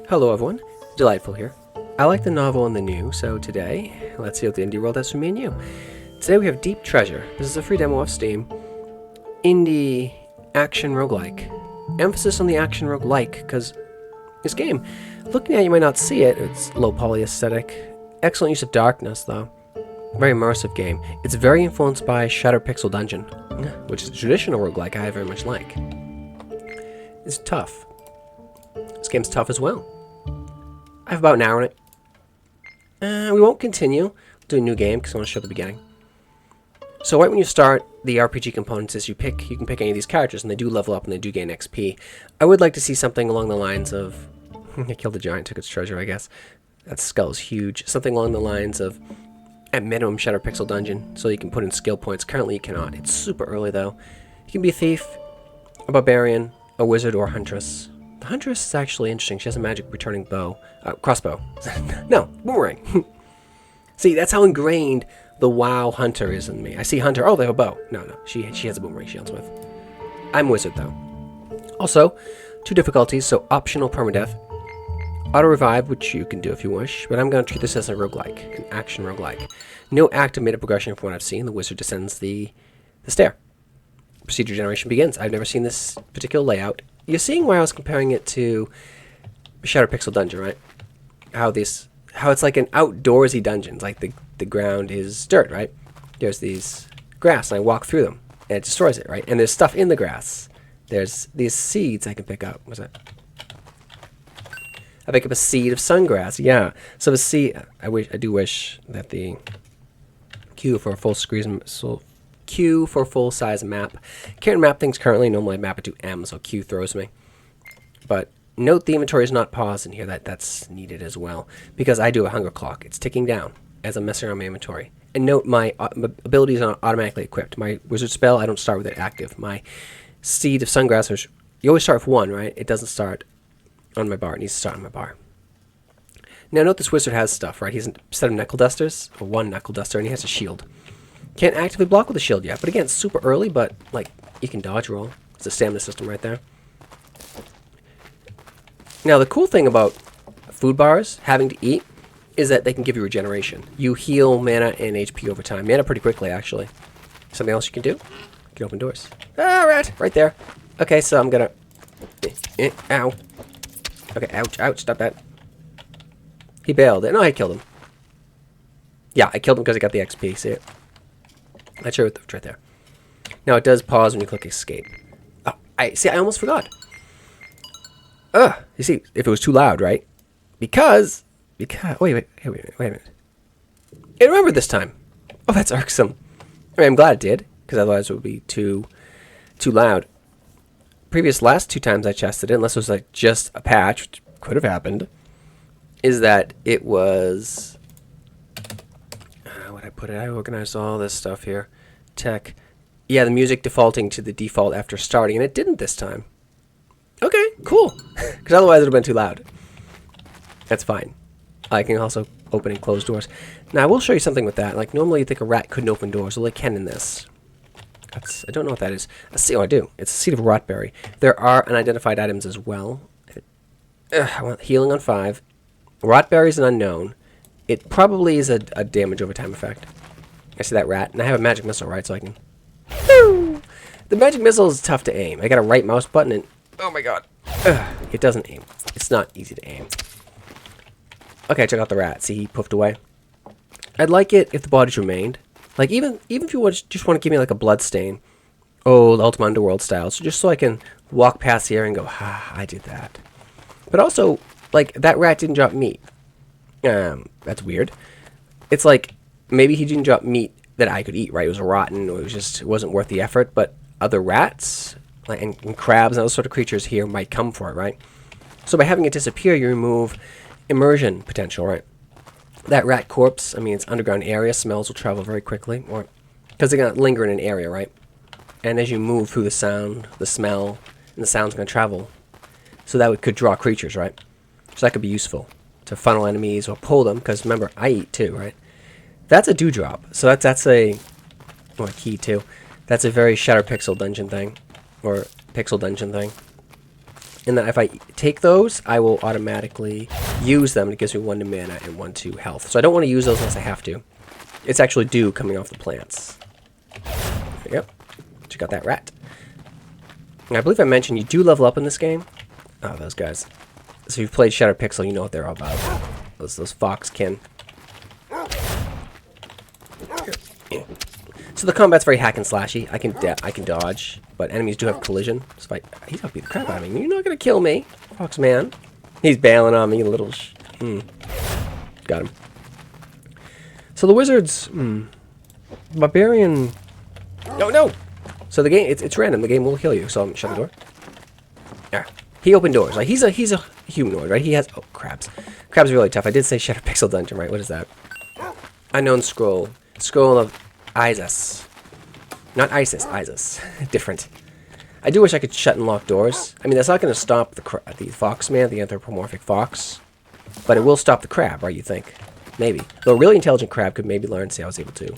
Hello everyone, Delightful here. I like the novel and the new, so today, let's see what the indie world has for me and you. Today we have Deep Treasure. This is a free demo off Steam. Indie action roguelike. Emphasis on the action roguelike, because this game, looking at it you might not see it, it's low poly aesthetic. Excellent use of darkness though. Very immersive game. It's very influenced by Pixel Dungeon, which is a traditional roguelike I very much like. It's tough. This game's tough as well. I have about an hour in it. We won't continue. We'll do a new game because I want to show the beginning. So right when you start, the RPG components is you can pick any of these characters and they do level up and they do gain XP. I would like to see something along the lines of... I killed the giant, took its treasure, I guess. That skull is huge. Something along the lines of, at minimum, Pixel Dungeon, so you can put in skill points. Currently you cannot. It's super early though. You can be a thief, a barbarian, a wizard, or a huntress. The huntress is actually interesting. She has a magic returning bow. Crossbow. No, boomerang. See, that's how ingrained the WoW hunter is in me. I see hunter, oh, they have a bow. No, she has a boomerang she hunts with. I'm wizard, though. Also, 2 difficulties, so optional permadeath. Auto-revive, which you can do if you wish, but I'm going to treat this as a roguelike, an action roguelike. No active meta progression from what I've seen. The wizard descends the stair. Procedural Generation begins. I've never seen this particular layout. You're seeing why I was comparing it to Pixel Dungeon, right? How it's like an outdoorsy dungeon. Like the ground is dirt, right? There's these grass, and I walk through them, and it destroys it, right? And there's stuff in the grass. There's these seeds I can pick up. What's that? I pick up a seed of sungrass. Yeah. So the seed. I do wish that the queue for a full screen. Q for full-size map. Can't map things currently. Normally I map it to M, so Q throws me. But note the inventory is not paused in here. That's needed as well. Because I do a hunger clock. It's ticking down as I'm messing around my inventory. And note my abilities are not automatically equipped. My wizard spell, I don't start with it active. My seed of sungrass, which you always start with 1, right? It doesn't start on my bar. It needs to start on my bar. Now note this wizard has stuff, right? He's a set of knuckle dusters, or 1 knuckle duster, and he has a shield. Can't actively block with a shield yet, but again, it's super early, but like you can dodge roll. It's a stamina system right there. Now the cool thing about food bars, having to eat, is that they can give you regeneration. You heal mana and HP over time. Mana pretty quickly, actually. Something else you can do? You can open doors. Ah, rat! Right there. Okay, so I'm gonna... Ow. Okay, ouch, stop that. He bailed. No, I killed him. Yeah, I killed him because I got the XP, see it? Not sure what right there. Now it does pause when you click escape. Oh, I almost forgot. You see, if it was too loud, right? Because wait a minute. It remembered this time. Oh, that's irksome. I mean, I'm glad it did, because otherwise it would be too loud. Last 2 times I chested it, unless it was like just a patch, which could have happened, is that it was... Where'd I put it? I organized all this stuff here. Tech. Yeah, the music defaulting to the default after starting, and it didn't this time. Okay, cool. Because otherwise it would have been too loud. That's fine. I can also open and close doors. Now, I will show you something with that. Like, normally you'd think a rat couldn't open doors. Well, they can in this. I don't know what that is. Oh, I do. It's a seed of rotberry. There are unidentified items as well. I want healing on 5. Rotberry is an unknown. It probably is a damage over time effect. I see that rat, and I have a magic missile, right? So I can... Woo! The magic missile is tough to aim. I got a right mouse button, and... Oh my god. It doesn't aim. It's not easy to aim. Okay, check out the rat. See, he poofed away. I'd like it if the bodies remained. Like, even if you just want to give me, like, a blood stain. Oh, the Ultima Underworld style. So just so I can walk past the area and go, I did that. But also, like, that rat didn't drop meat. That's weird. It's like, maybe he didn't drop meat that I could eat, right? It was rotten, or it wasn't worth the effort, but other rats, like, and crabs and those sort of creatures here might come for it, right? So by having it disappear, you remove immersion potential, right? That rat corpse, I mean, it's underground area, smells will travel very quickly, or because they're going to linger in an area, right? And as you move through the sound, the smell, and the sound's going to travel. So that could draw creatures, right? So that could be useful to funnel enemies or pull them, because remember, I eat too, right? That's a dewdrop. So that's a key too. That's a very Pixel Dungeon thing, or Pixel Dungeon thing. in that if I take those, I will automatically use them. It gives me 1 to mana and 1 to health. So I don't want to use those unless I have to. It's actually dew coming off the plants. There you go. Check out that rat. And I believe I mentioned you do level up in this game. Oh, those guys. So if you've played Shadow Pixel, you know what they're all about. Those foxkin. So the combat's very hack and slashy. I can dodge, but enemies do have collision. So he's gonna beat the crap out of me. You're not gonna kill me, Fox man. He's bailing on me, little. Got him. So the wizards, Barbarian. No. So the game, it's random. The game will kill you. So I'm shut the door. There. He opened doors. Like he's a humanoid, right? He has crabs. Crabs are really tough. I did say Shadow Pixel Dungeon, right? What is that? Unknown scroll. Scroll of Isis. Not Isis. Isis. Different. I do wish I could shut and lock doors. I mean, that's not going to stop the fox man, the anthropomorphic fox, but it will stop the crab, right? You think? Maybe. Though a really intelligent crab could maybe learn. See, I was able to.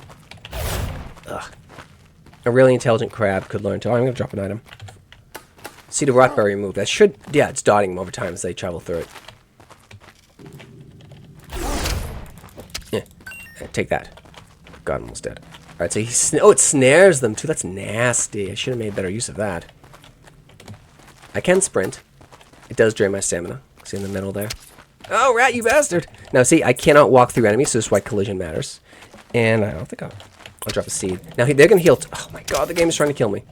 Ugh. A really intelligent crab could learn to. Oh, I'm going to drop an item. See the rotberry move. That should. Yeah, it's dotting them over time as they travel through it. Yeah. Take that. God, almost dead. Alright, so it snares them too. That's nasty. I should have made better use of that. I can sprint. It does drain my stamina. See in the middle there? Oh, rat, you bastard! Now, see, I cannot walk through enemies, so this is why collision matters. And I don't think I'll drop a seed. Now, they're going to heal. Oh my god, the game is trying to kill me.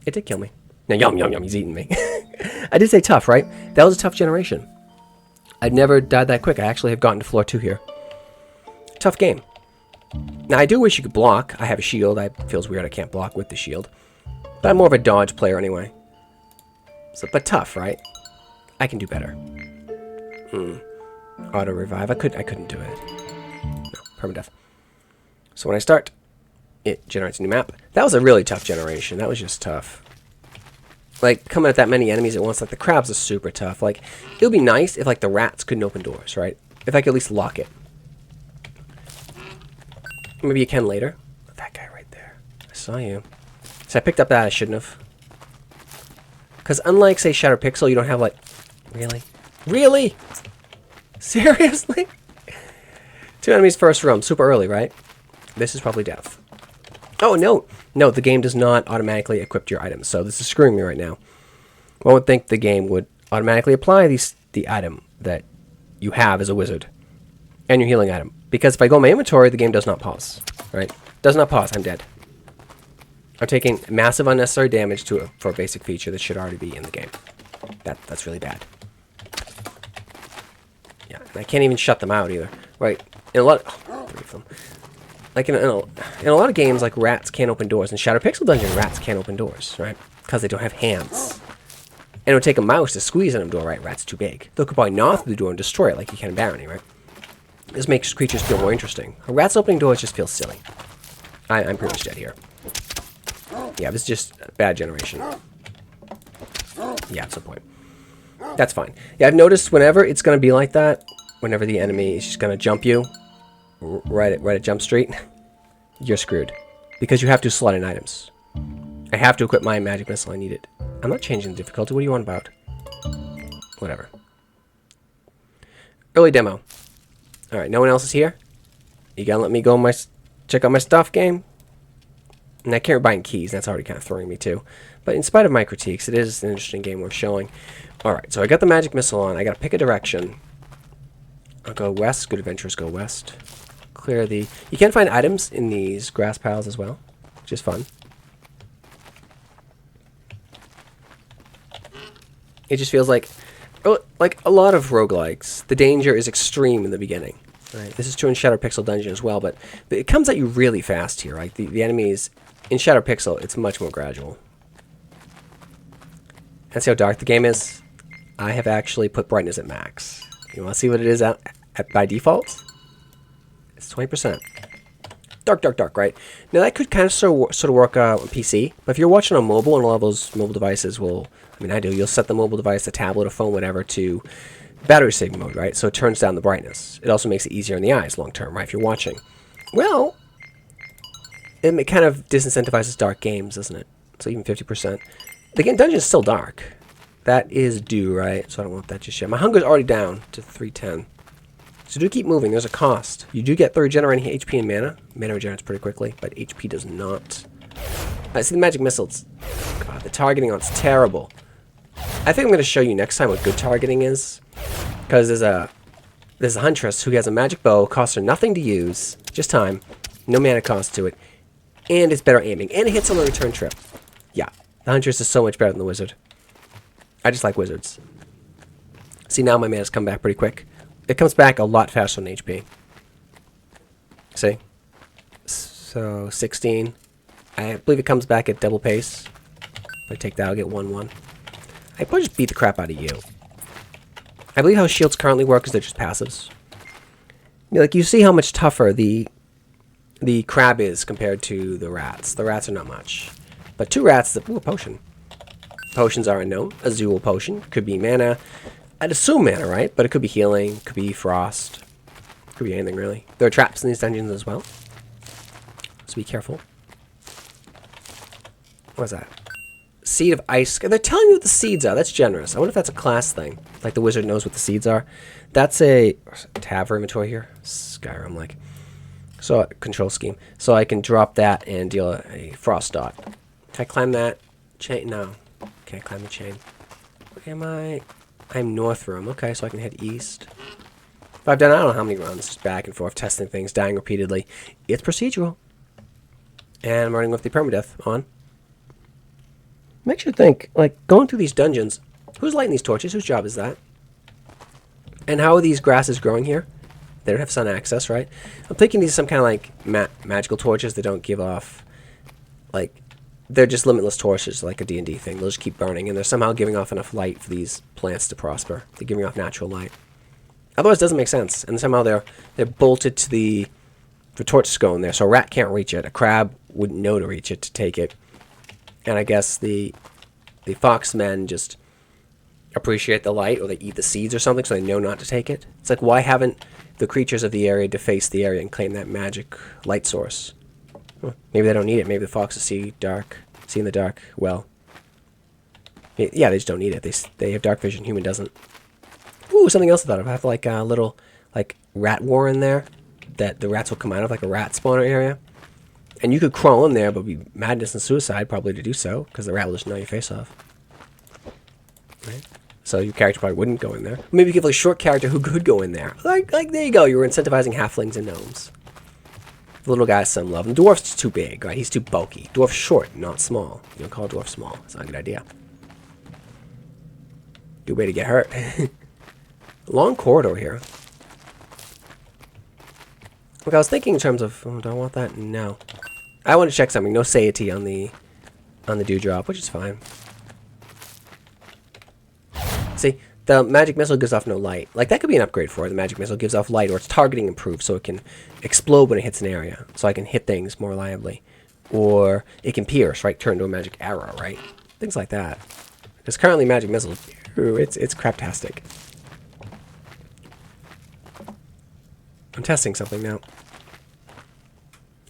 It did kill me. Now, yum, he's eating me. I did say tough, right? That was a tough generation. I've never died that quick. I actually have gotten to floor 2 here. Tough game. Now, I do wish you could block. I have a shield. It feels weird I can't block with the shield. But I'm more of a dodge player anyway. So, but tough, right? I can do better. Auto revive. I couldn't do it. No, permadeath. So when I start, it generates a new map. That was a really tough generation. That was just tough. Like, coming at that many enemies at once, like, the crabs are super tough. Like, it would be nice if, like, the rats couldn't open doors, right? If I could at least lock it. Maybe you can later. That guy right there. I saw you. So I picked up that I shouldn't have. Because unlike, say, Shadow Pixel, you don't have, like... Really? Really? Seriously? 2 enemies first room. Super early, right? This is probably death. Oh, no. No, the game does not automatically equip your items. So this is screwing me right now. One would think the game would automatically apply the item that you have as a wizard. And your healing item. Because if I go in my inventory, the game does not pause. Right? Does not pause. I'm dead. I'm taking massive unnecessary damage for a basic feature that should already be in the game. That's really bad. Yeah, and I can't even shut them out either. Right? In a lot of... Oh, 3 of them. Like in a lot of games, like rats can't open doors. In Shadow Pixel Dungeon, rats can't open doors, right? Because they don't have hands. And it would take a mouse to squeeze in a door, right? Rat's too big. They could probably gnaw through the door and destroy it like you can in Barony, right? This makes creatures feel more interesting. A rat's opening doors just feels silly. I'm pretty much dead here. Yeah, this is just a bad generation. Yeah, at some point. That's fine. Yeah, I've noticed whenever it's going to be like that, whenever the enemy is just going to jump you, right at Jump Street, you're screwed. Because you have to slot in items. I have to equip my magic missile. I need it. I'm not changing the difficulty. What do you want about? Whatever. Early demo. Alright, no one else is here? You gotta let me go check out my stuff, game? And I can't buy keys. That's already kind of throwing me too. But in spite of my critiques, it is an interesting game worth showing. Alright, so I got the magic missile on. I gotta pick a direction. I'll go west. Good adventurers go west. Clear the... You can find items in these grass piles as well, which is fun. It just feels like a lot of roguelikes, the danger is extreme in the beginning. Right? This is true in Shadow Pixel Dungeon as well, but it comes at you really fast here. Right? The enemies in Shadow Pixel, it's much more gradual. And see how dark the game is? I have actually put brightness at max. You want to see what it is by default? It's 20%. Dark, dark, dark, right? Now that could kind of sort of work on PC, but if you're watching on mobile, and a lot of those mobile devices will, I mean I do, you'll set the mobile device, the tablet, or phone, whatever, to battery saving mode, right? So it turns down the brightness. It also makes it easier in the eyes long term, right? If you're watching. Well, it kind of disincentivizes dark games, doesn't it? So even 50%. The game dungeon is still dark. That is due, right? So I don't want that just yet. My hunger's already down to 310. So do keep moving. There's a cost. You do get the regenerating HP and mana. Mana regenerates pretty quickly, but HP does not. I see the magic missiles. God, the targeting on it's terrible. I think I'm going to show you next time what good targeting is. Because there's a huntress who has a magic bow, costs her nothing to use, just time, no mana cost to it, and it's better aiming, and it hits on the return trip. Yeah, the huntress is so much better than the wizard. I just like wizards. See, now my mana's come back pretty quick. It comes back a lot faster than HP. See? So, 16. I believe it comes back at double pace. If I take that, I'll get 1-1. I probably just beat the crap out of you. I believe how shields currently work is they're just passives. Like, you see how much tougher the crab is compared to the rats. The rats are not much. But 2 rats, ooh, a potion. Potions are unknown. A Zool potion. Could be mana. I'd assume mana, right? But it could be healing. Could be frost. Could be anything, really. There are traps in these dungeons as well. So be careful. What's that? Seed of ice. They're telling you what the seeds are. That's generous. I wonder if that's a class thing. Like the wizard knows what the seeds are. That's a tab for inventory here. Skyrim, like. So, control scheme. So I can drop that and deal a frost dot. Can I climb that chain? No. Can't climb the chain. Where am I? I'm north room. Okay, so I can head east. But I've done I don't know how many runs. Just back and forth, testing things, dying repeatedly. It's procedural. And I'm running with the permadeath on. Makes you think, like, going through these dungeons, who's lighting these torches? Whose job is that? And how are these grasses growing here? They don't have sun access, right? I'm thinking these are some kind of, like, magical torches that don't give off, like, they're just limitless torches, like a D&D thing. They'll just keep burning, and they're somehow giving off enough light for these plants to prosper. They're giving off natural light. Otherwise, it doesn't make sense. And somehow they're bolted to the torch scone there, so a rat can't reach it. A crab wouldn't know to reach it to take it. And I guess the foxmen just appreciate the light, or they eat the seeds or something, so they know not to take it. It's like, why haven't the creatures of the area defaced the area and claim that magic light source? Well, maybe they don't need it. Maybe the foxes see in the dark well. Yeah, they just don't need it. They have dark vision. Human doesn't. Ooh, something else I thought of. I have like a little like rat warren there that the rats will come out of, like a rat spawner area. And you could crawl in there, but it'd be madness and suicide probably to do so, because the rat will just gnaw your face off. Right? So your character probably wouldn't go in there. Maybe you give like a short character who could go in there. Like there you go. You were incentivizing halflings and gnomes. The little guy's some love. And dwarf's too big, right? He's too bulky. Dwarf's short, not small. You don't call a dwarf small. It's not a good idea. Good way to get hurt. Long corridor here. Look, I was thinking in terms of, oh, do I want that? No. I want to check something. No satiety on the dewdrop, which is fine. See, the magic missile gives off no light. Like, that could be an upgrade for it. The magic missile gives off light, or its targeting improves, so it can explode when it hits an area. So I can hit things more reliably. Or it can pierce, right? Turn into a magic arrow, right? Things like that. Because currently magic missile, ooh, it's craptastic. I'm testing something now.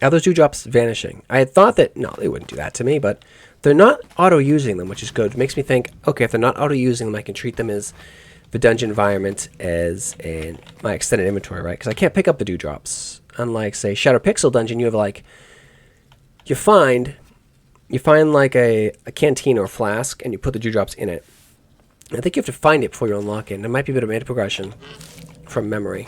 Are those dewdrops vanishing? I had thought that, no, they wouldn't do that to me, but they're not auto-using them, which is good. It makes me think, okay, if they're not auto-using them, I can treat them as the dungeon environment as my extended inventory, right? Because I can't pick up the dewdrops. Unlike, say, Shadow Pixel Dungeon, you have, like, you find like a canteen or a flask, and you put the dewdrops in it. I think you have to find it before you unlock it, and it might be a bit of meta progression from memory.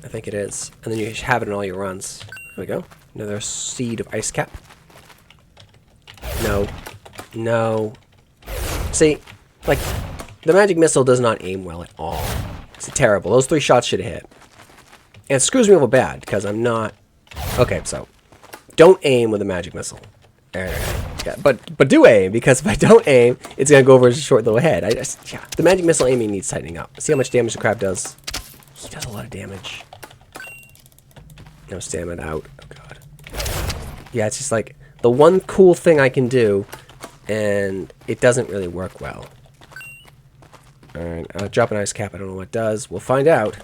I think it is. And then you have it in all your runs. There we go. Another seed of ice cap. No. No. See, like, the magic missile does not aim well at all. It's terrible. Those 3 shots should have hit. And it screws me over bad, because I'm not... Okay, so, don't aim with a magic missile. Yeah, but do aim, because if I don't aim, it's going to go over his short little head. The magic missile aiming needs tightening up. See how much damage the crab does? He does a lot of damage. No stamina out. Oh, God. Yeah, it's just like the one cool thing I can do, and it doesn't really work well. Alright, I'll drop an ice cap. I don't know what it does. We'll find out.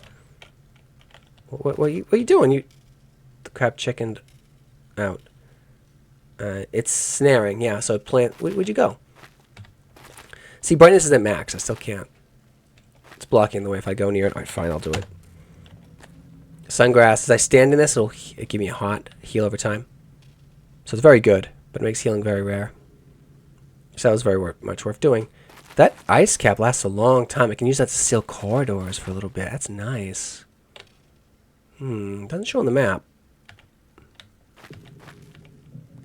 What are you doing? The crab chickened out. It's snaring. Yeah, so plant... Where'd you go? See, brightness is at max. I still can't. It's blocking the way if I go near it. Alright, fine, I'll do it. Sungrass. As I stand in this, it'll give me a hot heal over time. So it's very good, but it makes healing very rare. So that was very much worth doing. That ice cap lasts a long time. I can use that to seal corridors for a little bit. That's nice. Doesn't show on the map.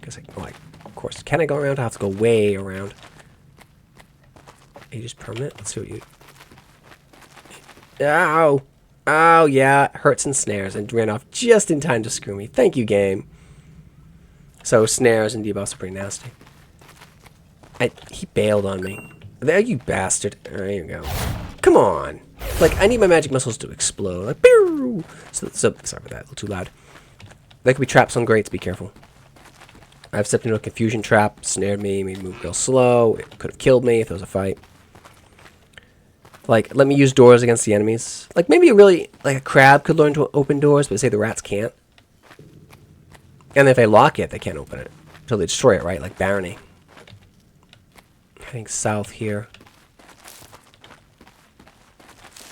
Guess of course. Can I go around? I have to go way around. Aegis permanent? Let's see what you... Ow! Oh, yeah. Hurts and snares and ran off just in time to screw me. Thank you, game. So, snares and debuffs are pretty nasty. He bailed on me. There, you bastard. There you go. Come on. Like, I need my magic missiles to explode. Like, pew! So, sorry about that. A little too loud. There could be traps on grates. Be careful. I've stepped into a confusion trap. Snared me. Made me move real slow. It could have killed me if there was a fight. Like, let me use doors against the enemies. Like, maybe a crab could learn to open doors, but say the rats can't. And if they lock it, they can't open it. Until they destroy it, right? Like Barony. Heading south here.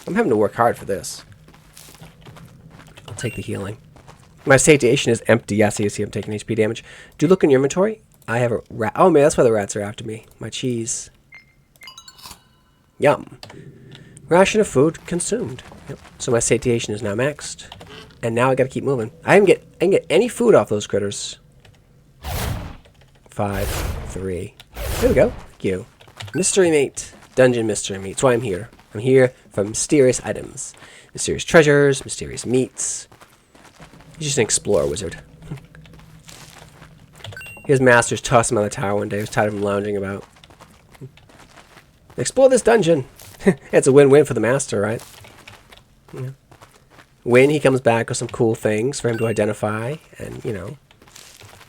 I'm having to work hard for this. I'll take the healing. My satiation is empty. Yes, you see I'm taking HP damage. Do you look in your inventory? I have a rat. Oh, man, that's why the rats are after me. My cheese. Yum. Ration of food consumed. Yep. So my satiation is now maxed. And now I gotta keep moving. I can get any food off those critters. 5, 3. There we go. Thank you. Mystery meat. Dungeon mystery meat. That's why I'm here. I'm here for mysterious items. Mysterious treasures. Mysterious meats. He's just an explorer wizard. His masters tossed him on the tower one day. He was tired of him lounging about. Explore this dungeon. It's a win-win for the master, right? Yeah. Win, he comes back with some cool things for him to identify and, you know,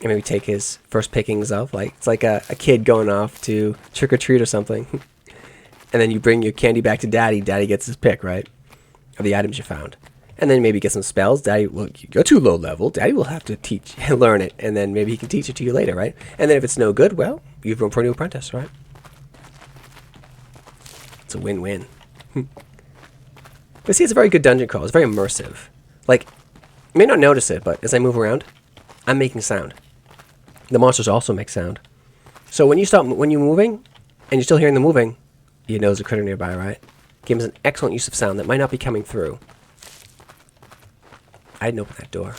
and maybe take his first pickings of. Like, it's like a kid going off to trick-or-treat or something. And then you bring your candy back to Daddy. Daddy gets his pick, right? Of the items you found. And then maybe get some spells. Daddy, well, you're too low level. Daddy will have to teach and learn it. And then maybe he can teach it to you later, right? And then if it's no good, well, you've room for a new apprentice, right? It's a win-win. But see, it's a very good dungeon crawl. It's very immersive. Like, you may not notice it, but as I move around, I'm making sound. The monsters also make sound. So when you're moving, and you're still hearing them moving, you know there's a critter nearby, right? Game is an excellent use of sound that might not be coming through. I didn't open that door.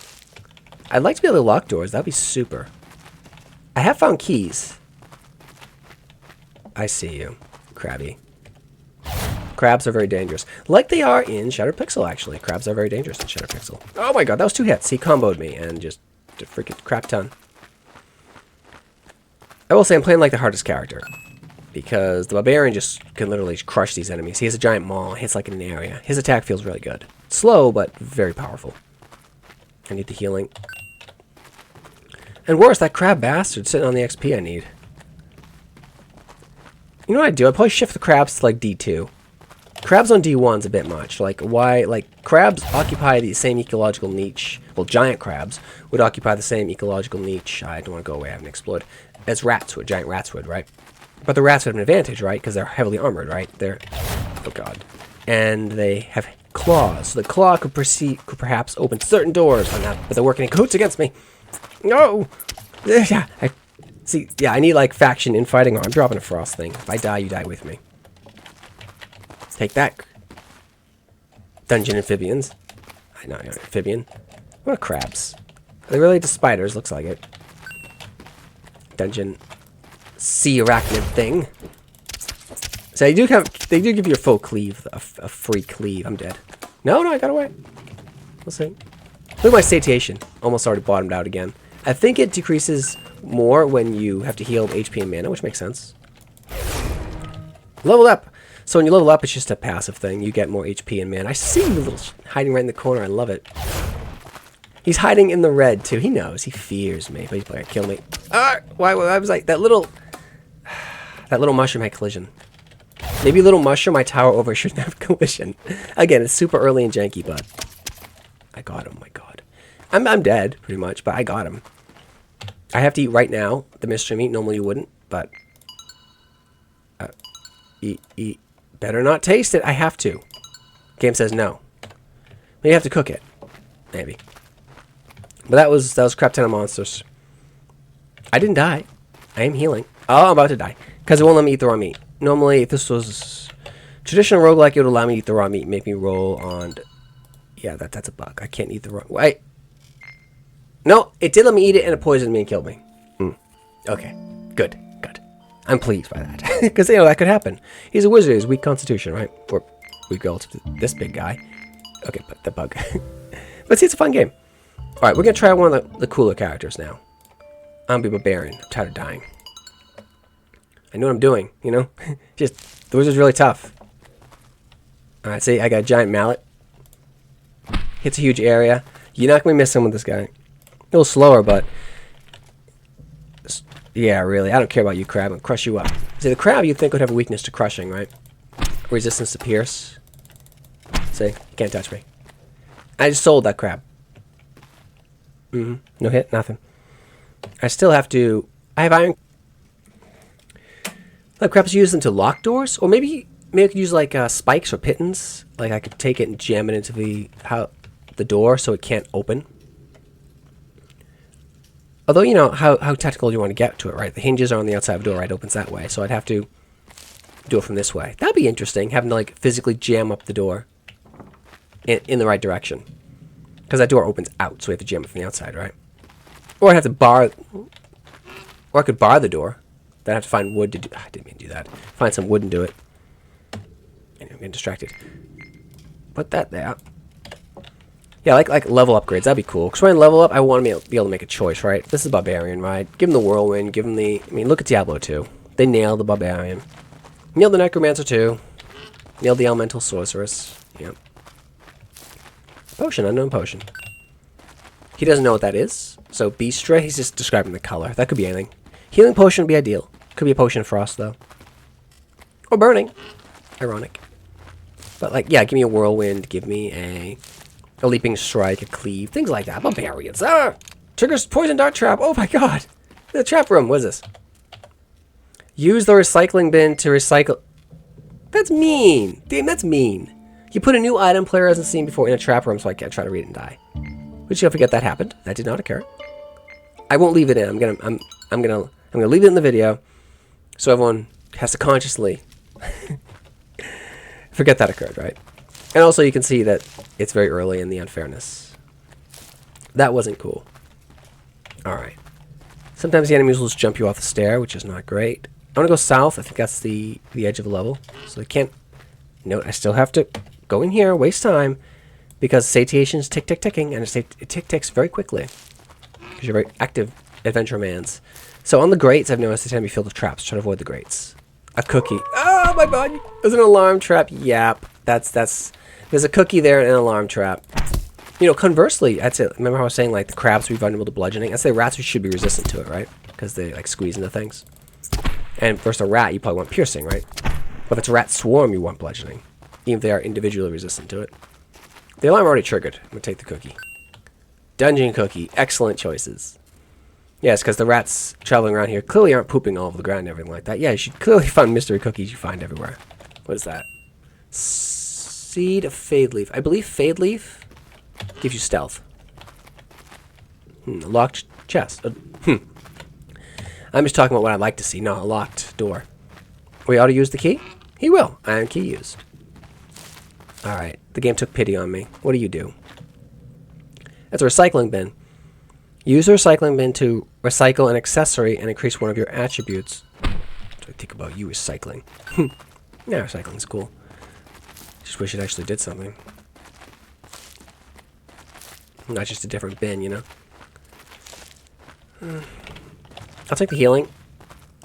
I'd like to be able to lock doors. That'd be super. I have found keys. I see you, Krabby. Crabs are very dangerous. Like they are in Shattered Pixel, actually. Crabs are very dangerous in Shattered Pixel. Oh my god, that was 2 hits. He comboed me and just a freaking crap ton. I will say I'm playing like the hardest character. Because the Barbarian just can literally crush these enemies. He has a giant maul, hits like in an area. His attack feels really good. Slow, but very powerful. I need the healing. And worse, that crab bastard sitting on the XP I need. You know what I do? I probably shift the crabs to like D2. Crabs on D1's a bit much. Like, why? Like, crabs occupy the same ecological niche. Well, giant crabs would occupy the same ecological niche. I don't want to go away. I haven't explored. As rats would. Giant rats would, right? But the rats would have an advantage, right? Because they're heavily armored, right? They're... Oh, God. And they have claws. So the claw could perhaps open certain doors. But they're working in cahoots against me. No! Yeah, I need, like, faction infighting. Oh, I'm dropping a frost thing. If I die, you die with me. Take that. Dungeon amphibians. I know, amphibian. What are crabs? Are they related to spiders? Looks like it. Dungeon sea arachnid thing. So they do give you a full cleave, a free cleave. I'm dead. No, I got away. We'll see. Look at my satiation. Almost already bottomed out again. I think it decreases more when you have to heal HP and mana, which makes sense. Level up. So when you level up, it's just a passive thing. You get more HP and mana. I see you little hiding right in the corner. I love it. He's hiding in the red, too. He knows. He fears me, but he's going to kill me. Ah! Why? I was like, that little mushroom had collision. Maybe little mushroom, my tower over shouldn't have collision. Again, it's super early and janky, but I got him. Oh my god. I'm dead, pretty much, but I got him. I have to eat right now the mystery meat. Normally you wouldn't, but... Eat, eat. Better not taste it. I have to. Game says no. You have to cook it. Maybe. But that was crap ton of monsters. I didn't die. I am healing. Oh, I'm about to die. Because it won't let me eat the raw meat. Normally, if this was traditional roguelike, it would allow me to eat the raw meat and make me roll on... Yeah, that's a bug. I can't eat the raw... Wait. No, it did let me eat it and it poisoned me and killed me. Okay. Good. Good. I'm pleased by that. Because, you know, that could happen. He's a wizard. He's weak constitution, right? Or weak relative to this big guy. Okay, but the bug. But see, it's a fun game. Alright, we're going to try one of the cooler characters now. I'm going to be Barbarian. I'm tired of dying. I know what I'm doing, you know? Just, the wizard's really tough. Alright, see, I got a giant mallet. Hits a huge area. You're not going to be missing with this guy. A little slower, but... Yeah, really. I don't care about you, crab. I'll crush you up. See, the crab you'd think would have a weakness to crushing, right? Resistance to pierce. See, you can't touch me. I just sold that crab. No hit, nothing. I still have to... I have iron... Like, crabs use them to lock doors? Or maybe I could use, like, spikes or pittons. Like, I could take it and jam it into the door so it can't open. Although, you know, how technical do you want to get to it, right? The hinges are on the outside of the door, right? It opens that way. So I'd have to do it from this way. That'd be interesting, having to, like, physically jam up the door in the right direction. Because that door opens out, so we have to jam it from the outside, right? Or I'd have to bar... Or I could bar the door. Then I have to find wood to do... I didn't mean to do that. Find some wood and do it. Anyway, I'm getting distracted. Put that there. Yeah, like level upgrades. That'd be cool. Because when I level up, I want to be able to make a choice, right? This is Barbarian, right? Give him the Whirlwind. Give him the... I mean, look at Diablo 2. They nailed the Barbarian. Nailed the Necromancer too. Nailed the Elemental Sorceress. Yep. Potion. Unknown potion. He doesn't know what that is. So Beastra, he's just describing the color. That could be anything. Healing potion would be ideal. Could be a potion of frost, though. Or burning. Ironic. But, like, yeah, give me a whirlwind. Give me a leaping strike, a cleave. Things like that. Barbarians. Ah! Triggers poison dart trap. Oh, my God. The trap room. What is this? Use the recycling bin to recycle... That's mean. Damn, that's mean. You put a new item player hasn't seen before in a trap room so I can't try to read it and die. Which don't forget that happened. That did not occur. I won't leave it in. I'm gonna leave it in the video so everyone has to consciously forget that occurred, right? And also you can see that it's very early in the unfairness. That wasn't cool. Alright. Sometimes the enemies will just jump you off the stair, which is not great. I want to go south. I think that's the edge of the level. So I can't... Note, I still have to go in here, waste time, because satiation's ticking, and it ticks very quickly. Because you're very active adventure mans. So on the grates, I've noticed they tend to be filled with traps. Try to avoid the grates. A cookie. Oh, my body. There's an alarm trap. Yep. That's... There's a cookie there and an alarm trap. You know, conversely, that's it. Remember how I was saying, like, the crabs would be vulnerable to bludgeoning? I'd say rats should be resistant to it, right? Because they, like, squeeze into things. And versus a rat, you probably want piercing, right? But if it's a rat swarm, you want bludgeoning. Even if they are individually resistant to it. The alarm already triggered. I'm going to take the cookie. Dungeon cookie. Excellent choices. Yes, because the rats traveling around here clearly aren't pooping all over the ground and everything like that. Yeah, you should clearly find mystery cookies you find everywhere. What is that? Seed of Fade Leaf. I believe Fade Leaf gives you stealth. A locked chest. I'm just talking about what I'd like to see, not a locked door. We ought to use the key? He will. Iron key used. Alright, the game took pity on me. What do you do? That's a recycling bin. Use the recycling bin to recycle an accessory and increase one of your attributes. What do I think about you recycling? Yeah, recycling's cool. Just wish it actually did something. Not just a different bin, you know? I'll take the healing.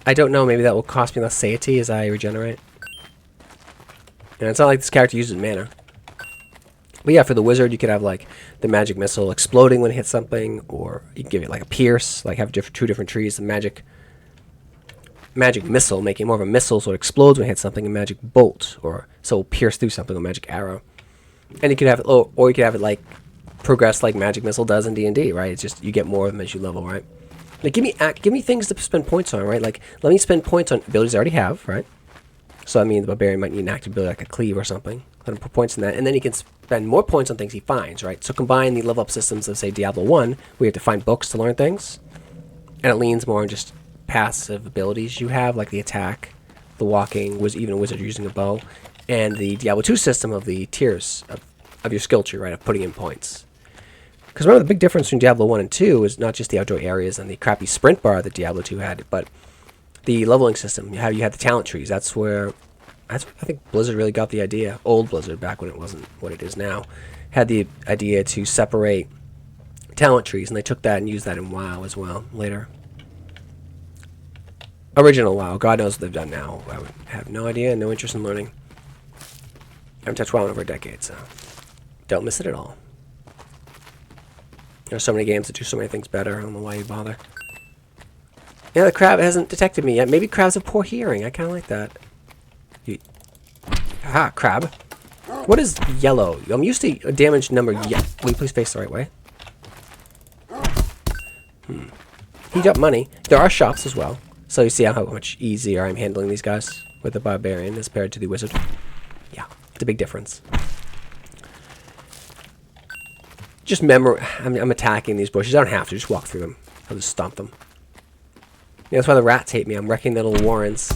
I don't know, maybe that will cost me less satiety as I regenerate. And it's not like this character uses mana. But yeah, for the wizard, you could have, like, the magic missile exploding when it hits something, or you can give it, like, a pierce, like, have two different trees. The magic missile, making more of a missile so it explodes when it hits something, and magic bolt, or so it'll pierce through something, a magic arrow. And you could have it, or you could have it, like, progress like magic missile does in D&D, right? It's just, you get more of them as you level, right? Like, give me things to spend points on, right? Like, let me spend points on abilities I already have, right? So I mean, the Barbarian might need an active ability like a cleave or something. Let him put points in that, and then he can spend more points on things he finds, right? So combine the level up systems of, say, Diablo 1, where you have to find books to learn things, and it leans more on just passive abilities you have, like the attack, the walking, even a wizard using a bow, and the Diablo 2 system of the tiers of your skill tree, right, of putting in points. Because remember, the big difference between Diablo 1 and 2 is not just the outdoor areas and the crappy sprint bar that Diablo 2 had, but the leveling system. How you had the talent trees. That's where I think Blizzard really got the idea. Old Blizzard, back when it wasn't what it is now, had the idea to separate talent trees, and they took that and used that in WoW as well later. Original WoW. God knows what they've done now. I would have no idea, no interest in learning. I haven't touched WoW in over a decade, so don't miss it at all. There's so many games that do so many things better. I don't know why you bother. Yeah, the crab hasn't detected me yet. Maybe crabs have poor hearing. I kind of like that. Aha, crab. What is yellow? I'm used to a damage number. Will you please face the right way? Heat up money. There are shops as well. So you see how much easier I'm handling these guys with the Barbarian as compared to the Wizard. Yeah, it's a big difference. Just I'm attacking these bushes. I don't have to. Just walk through them. I'll just stomp them. Yeah, that's why the rats hate me. I'm wrecking their little warrens.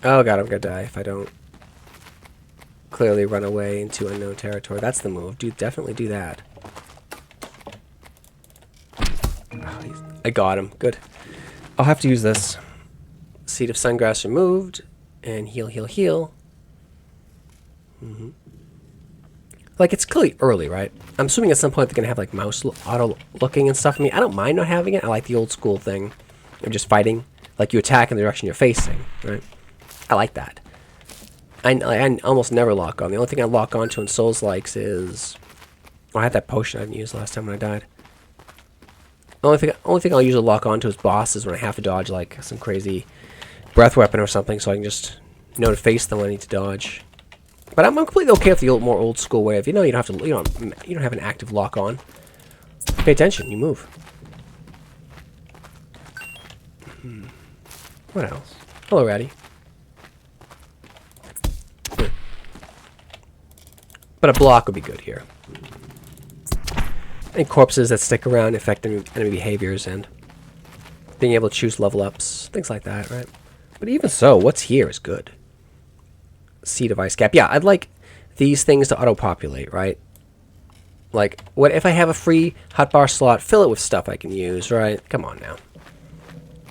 Oh god, I'm gonna die if I don't clearly run away into unknown territory. That's the move. Dude, definitely do that. Oh, I got him. Good. I'll have to use this. Seed of Sungrass removed. And heal, heal, heal. Like, it's clearly early, right? I'm assuming at some point they're going to have, like, mouse auto-looking and stuff. I mean, I don't mind not having it. I like the old school thing of just fighting. Like, you attack in the direction you're facing, right? I like that. I almost never lock on. The only thing I lock onto in Souls-likes is... Oh, I had that potion I didn't use last time when I died. The only thing I'll usually lock onto is bosses when I have to dodge, like, some crazy breath weapon or something, so I can just know to face them when I need to dodge. But I'm completely okay with the more old school way of, you don't have to, you don't have an active lock on. Pay attention, you move. What else? Hello, Ratty. But a block would be good here. And corpses that stick around affect enemy behaviors and being able to choose level ups, things like that, right? But even so, what's here is good. Seed of Ice Cap. Yeah, I'd like these things to auto-populate, right? Like, what if I have a free hotbar slot? Fill it with stuff I can use, right? Come on now.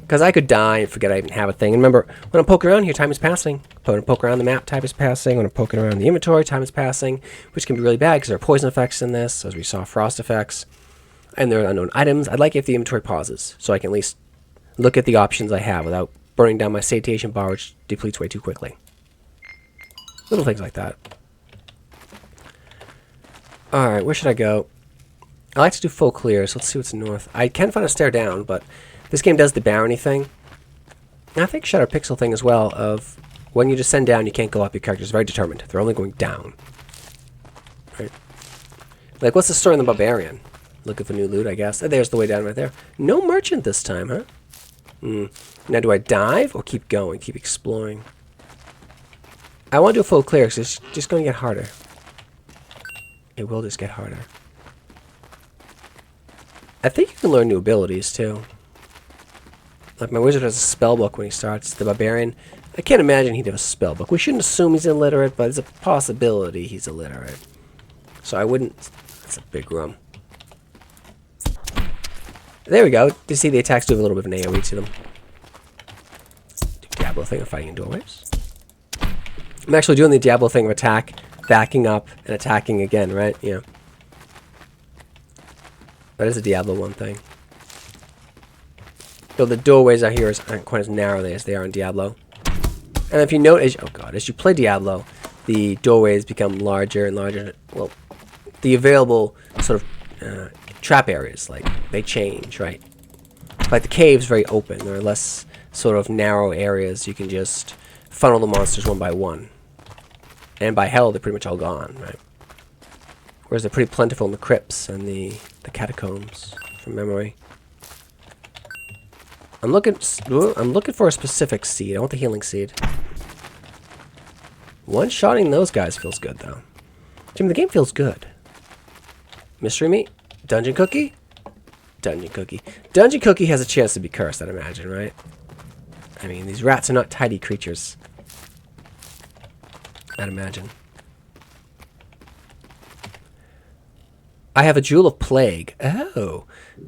Because I could die and forget I even have a thing. And remember, when I'm poking around here, time is passing. When I'm poking around the map, time is passing. When I'm poking around the inventory, time is passing. Which can be really bad because there are poison effects in this, as we saw, frost effects. And there are unknown items. I'd like if the inventory pauses, so I can at least look at the options I have without burning down my satiation bar, which depletes way too quickly. Little things like that. Alright, where should I go? I like to do full clear, so let's see what's north. I can find a stair down, but this game does the barony thing. And I think Shadow Pixel thing as well, of when you descend down, you can't go up. Your character's very determined. They're only going down. Right? Like, what's the story in the Barbarian? Looking for new loot, I guess. There's the way down right there. No merchant this time, huh? Now, do I dive or keep going? Keep exploring? I want to do a full clear, because it's just going to get harder. It will just get harder. I think you can learn new abilities, too. Like, my wizard has a spell book when he starts. The Barbarian, I can't imagine he'd have a spell book. We shouldn't assume he's illiterate, but it's a possibility he's illiterate. So I wouldn't... That's a big room. There we go. You see the attacks do have a little bit of an AoE to them. Diablo thing of fighting in doorways. I'm actually doing the Diablo thing of attack, backing up, and attacking again, right? Yeah. That is a Diablo 1 thing. Though the doorways out here aren't quite as narrow as they are in Diablo. And if you note, as you play Diablo, the doorways become larger and larger. Well, the available sort of trap areas, like, they change, right? Like, the cave's very open. There are less sort of narrow areas. You can just funnel the monsters one by one. And by hell, they're pretty much all gone, right? Whereas they're pretty plentiful in the crypts and the catacombs, from memory. I'm looking for a specific seed. I want the healing seed. One-shotting those guys feels good, though. Jim, the game feels good. Mystery meat? Dungeon cookie? Dungeon cookie. Dungeon cookie has a chance to be cursed, I'd imagine, right? I mean, these rats are not tidy creatures. I'd imagine. I have a Jewel of Plague. Oh.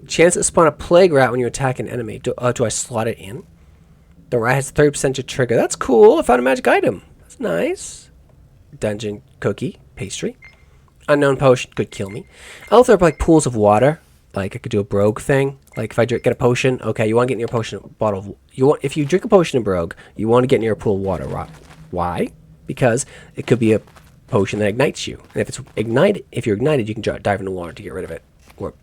Chance to spawn a plague rat when you attack an enemy. Do I slot it in? The rat has 30% to trigger. That's cool. I found a magic item. That's nice. Dungeon cookie. Pastry. Unknown potion could kill me. I love there are like pools of water. Like I could do a brogue thing. Like if I get a potion, okay, you want to get near a potion bottle. If you drink a potion in brogue, you want to get near a pool of water. Why? Because it could be a potion that ignites you. And if you're ignited, you can dive in the water to get rid of it, or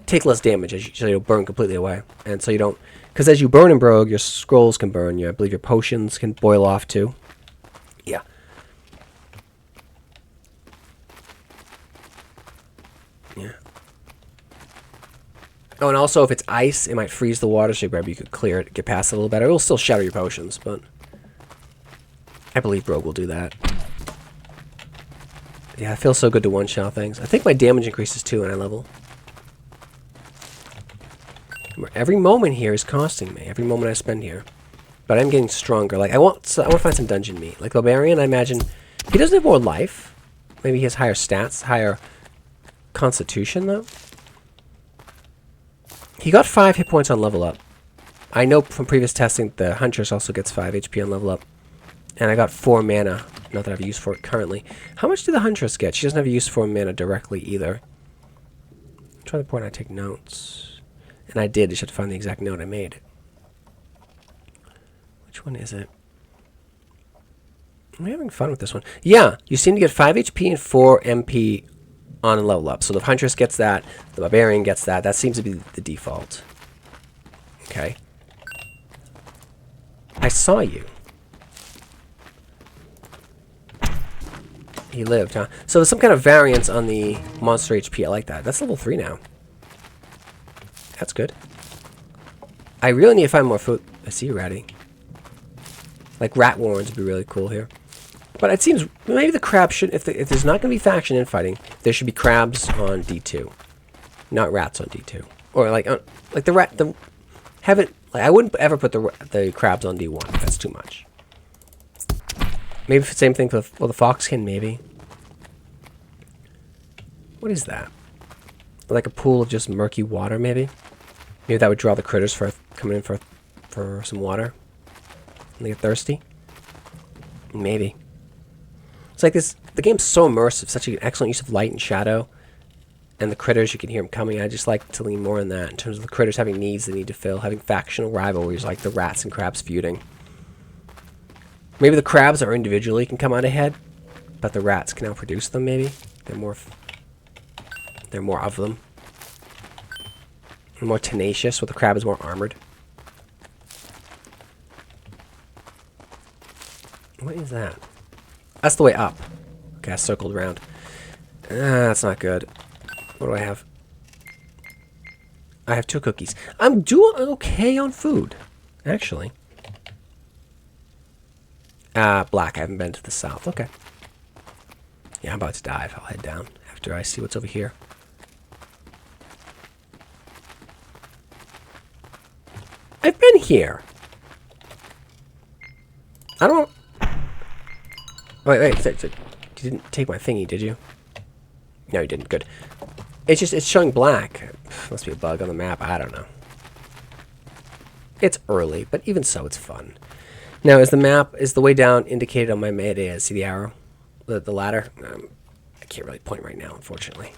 take less damage so you don't burn completely away. And so you don't, because as you burn in brogue, your scrolls can burn you. I believe your potions can boil off too. Yeah. Yeah. Oh, and also if it's ice, it might freeze the water, so maybe you could clear it, get past it a little better. It will still shatter your potions, but I believe brogue will do that. Yeah, it feels so good to one-shot things. I think my damage increases too when I level. Every moment here is costing me. Every moment I spend here. But I'm getting stronger. Like I want to find some dungeon meat. Like Barbarian, I imagine he doesn't have more life. Maybe he has higher stats, higher constitution though. He got 5 hit points on level up. I know from previous testing the Huntress also gets 5 HP on level up. And I got 4 mana. Not that I have use for it currently. How much did the Huntress get? She doesn't have use for mana directly either. I'm trying to point I take notes. And I did. I just have to find the exact note I made. Which one is it? I'm having fun with this one. Yeah, you seem to get 5 HP and 4 MP on a level up. So the Huntress gets that. The Barbarian gets that. That seems to be the default. Okay. I saw you. He lived, huh? So there's some kind of variance on the monster HP. I like that. That's level 3 now. That's good. I really need to find more food. I see you, Ratty. Like rat warrens would be really cool here. But it seems maybe the crab should, if there's not going to be faction infighting, there should be crabs on D2, not rats on D2, or like the rat. I wouldn't ever put the crabs on D1. That's too much. Maybe the same thing for the foxkin, maybe. What is that? Like a pool of just murky water, maybe? Maybe that would draw the critters for coming in for some water. And they get thirsty? Maybe. It's like this, the game's so immersive, such an excellent use of light and shadow. And the critters, you can hear them coming. I just like to lean more on that in terms of the critters having needs they need to fill, having factional rivalries like the rats and crabs feuding. Maybe the crabs are individually can come out ahead, but the rats can now produce them, maybe. They're more of them. They're more tenacious, while the crab is more armored. What is that? That's the way up. Okay, I circled around. That's not good. What do I have? I have 2 cookies. I'm doing okay on food, actually. Black. I haven't been to the south. Okay. Yeah, I'm about to dive. I'll head down after I see what's over here. I've been here. I don't... Wait. You didn't take my thingy, did you? No, you didn't. Good. It's showing black. Must be a bug on the map. I don't know. It's early, but even so, it's fun. Now, is the way down indicated on my map? See the arrow? The ladder? I can't really point right now, unfortunately.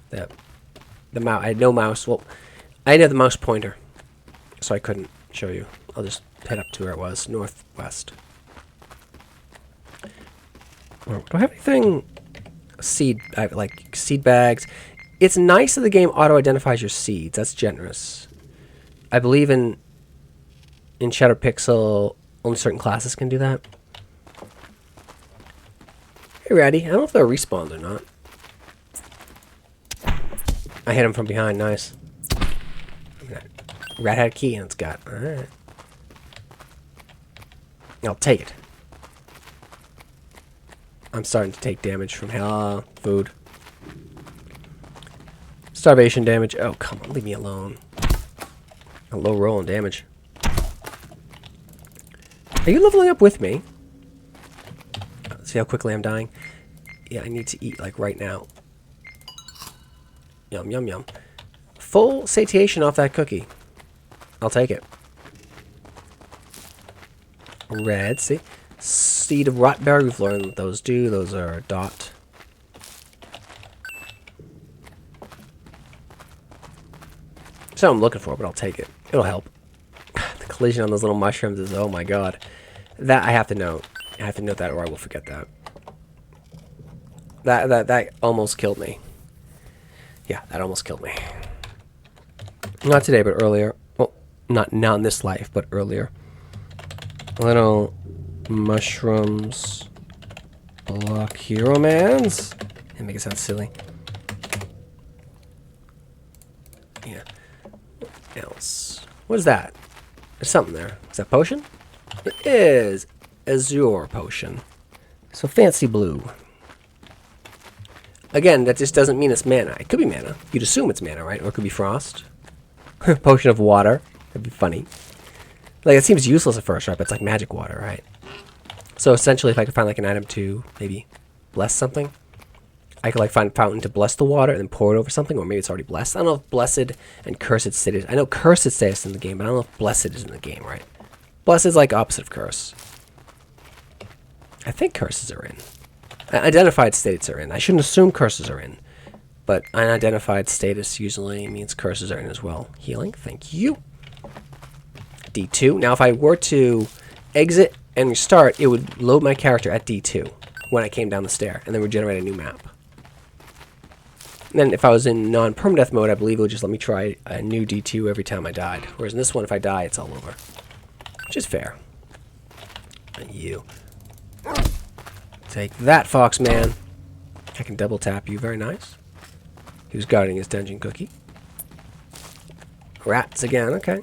The mouse. I had no mouse. Well, I didn't have the mouse pointer, so I couldn't show you. I'll just head up to where it was, northwest. Do I have anything? Seed, like seed bags. It's nice that the game auto-identifies your seeds. That's generous. I believe in Shadow Pixel, only certain classes can do that. Hey, Ratty. I don't know if they're respawned or not. I hit him from behind. Nice. Rat had a key and it's got. Alright. I'll take it. I'm starting to take damage from hell. Food. Starvation damage. Oh, come on. Leave me alone. A low roll on damage. Are you leveling up with me? See how quickly I'm dying? Yeah, I need to eat like right now. Yum, yum, yum. Full satiation off that cookie. I'll take it. Red, see? Seed of rot berry. We've learned what those do. Those are a dot. That's what I'm looking for, but I'll take it. It'll help. The collision on those little mushrooms is, oh my god. That I have to note. I have to note that or I will forget that. That almost killed me. Yeah, that almost killed me. Not today, but earlier. Well, not in this life, but earlier. Little mushrooms block hero mans. And make it sound silly. Yeah. What else? What is that? There's something there. Is that potion? It is Azure potion. So fancy blue. Again, that just doesn't mean it's mana. It could be mana. You'd assume it's mana, right? Or it could be frost. Potion of water. That'd be funny. Like, it seems useless at first, right? But it's like magic water, right? So essentially, if I could find like an item to maybe bless something, I could like find a fountain to bless the water and then pour it over something, or maybe it's already blessed. I don't know if blessed and cursed status. I know cursed status in the game, but I don't know if blessed is in the game, right? Blessed is like opposite of curse. I think curses are in. Identified states are in. I shouldn't assume curses are in, but unidentified status usually means curses are in as well. Healing, thank you. D2. Now, if I were to exit and restart, it would load my character at D2 when I came down the stair, and then regenerate a new map. And then if I was in non-permadeath mode, I believe it would just let me try a new D2 every time I died. Whereas in this one, if I die, it's all over. Which is fair. And you. Take that, Foxman. I can double tap you. Very nice. He was guarding his dungeon cookie. Rats again. Okay.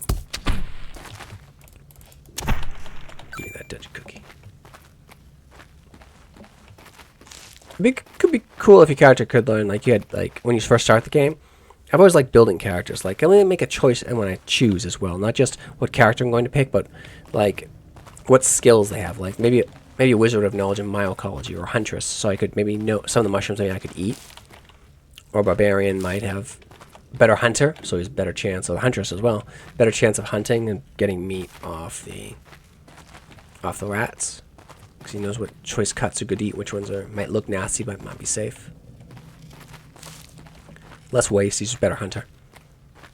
Give me that dungeon cookie. Could be cool if your character could learn, like you had, like when you first start the game. I've always liked building characters. Like, I only make a choice and when I choose as well, not just what character I'm going to pick, but like what skills they have. Like maybe a wizard would have knowledge in mycology or huntress, so I could maybe know some of the mushrooms maybe I could eat. Or barbarian might have better hunter, so he's better chance of huntress as well. Better chance of hunting and getting meat off the rats. Because he knows what choice cuts are good to eat, which ones might look nasty but might be safe. Less waste, he's just a better hunter.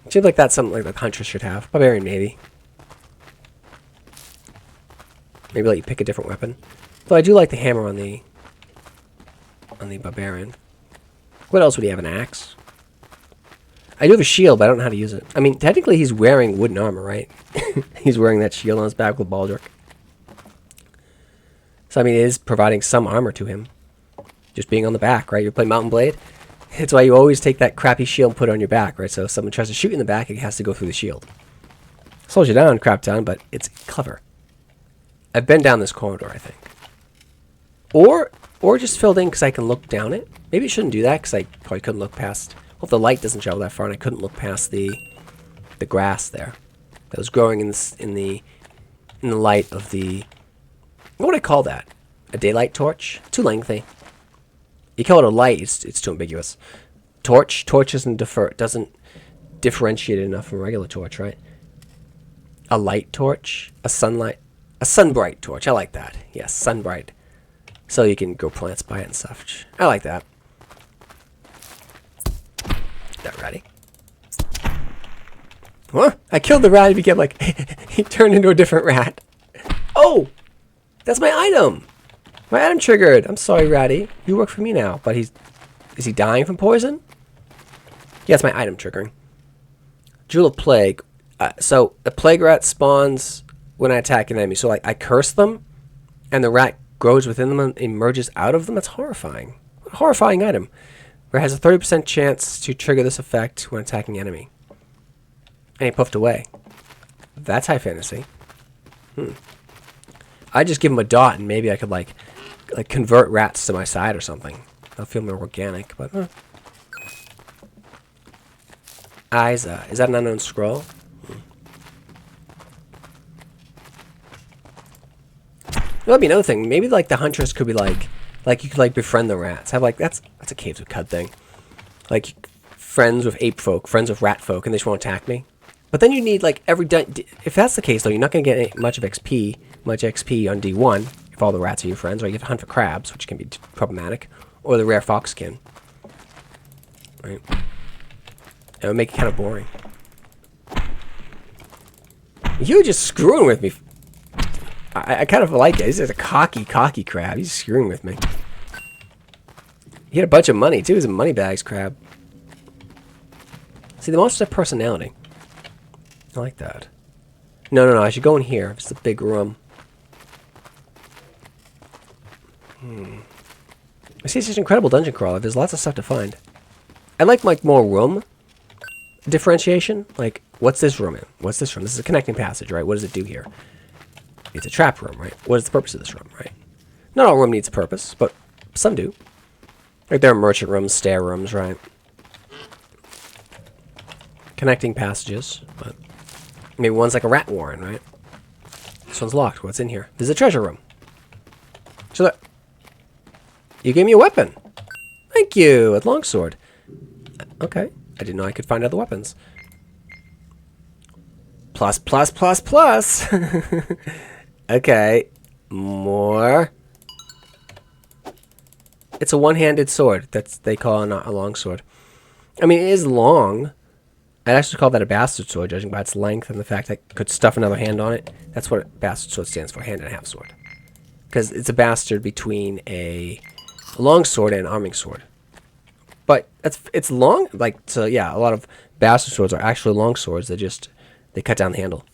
Seems like that's something like the huntress should have. Barbarian maybe. Maybe let you pick a different weapon. Though I do like the hammer on the barbarian. What else would he have? An axe? I do have a shield, but I don't know how to use it. I mean, technically he's wearing wooden armor, right? He's wearing that shield on his back with baldric. So, I mean, it is providing some armor to him. Just being on the back, right? You play Mountain Blade. It's why you always take that crappy shield and put it on your back, right? So if someone tries to shoot you in the back, it has to go through the shield. Slows you down, crap ton, but it's clever. I've been down this corridor, I think. Or just filled in because I can look down it. Maybe it shouldn't do that because I probably couldn't look past... Well, if the light doesn't travel that far and I couldn't look past the grass there. That was growing in the light of the... What would I call that? A daylight torch? Too lengthy. You call it a light, it's too ambiguous. Torch doesn't differentiate it enough from a regular torch, right? A light torch? A sunbright torch. I like that. Yes, sunbright. So you can grow plants by it and stuff. I like that. That ratty. What? I killed the rat. He became like... he turned into a different rat. Oh! That's my item! My item triggered! I'm sorry, Ratty. You work for me now. But is he dying from poison? Yeah, it's my item triggering. Jewel of Plague. So, the plague rat spawns when I attack an enemy. So, like, I curse them, and the rat grows within them and emerges out of them. That's horrifying. What a horrifying item. Where it has a 30% chance to trigger this effect when attacking enemy. And he puffed away. That's high fantasy. I just give them a dot, and maybe I could like convert rats to my side or something. They'll feel more organic, but. Isa. Is that an unknown scroll? That'd be another thing. Maybe like the huntress could be like you could like befriend the rats. Have like that's a Caves of Cud thing. Like friends with ape folk, friends with rat folk, and they just won't attack me. But then you need like if that's the case though, you're not gonna get much XP on D1 if all the rats are your friends, or you have to hunt for crabs, which can be problematic, or the rare fox skin. Right. It would make it kind of boring. You're just screwing with me. I kind of like it. He's just a cocky crab. He's screwing with me. He had a bunch of money, too. He's a moneybags crab. See, the monsters have personality. I like that. No. I should go in here. It's a big room. I see it's just incredible dungeon crawler. There's lots of stuff to find. I like more room differentiation. Like, what's this room in? What's this room? This is a connecting passage, right? What does it do here? It's a trap room, right? What is the purpose of this room, right? Not all room needs a purpose, but some do. Like there are merchant rooms, stair rooms, right? Connecting passages, but maybe one's like a rat warren, right? This one's locked. What's in here? There's a treasure room. So that you gave me a weapon. Thank you. A longsword. Okay. I didn't know I could find other weapons. Plus. Okay. More. It's a one-handed sword. They call a longsword. I mean, it is long. I'd actually call that a bastard sword, judging by its length and the fact that I could stuff another hand on it. That's what a bastard sword stands for, hand and a half sword. Because it's a bastard between a longsword and an arming sword. But it's long. Like, so yeah, a lot of bastard swords are actually long swords. They cut down the handle.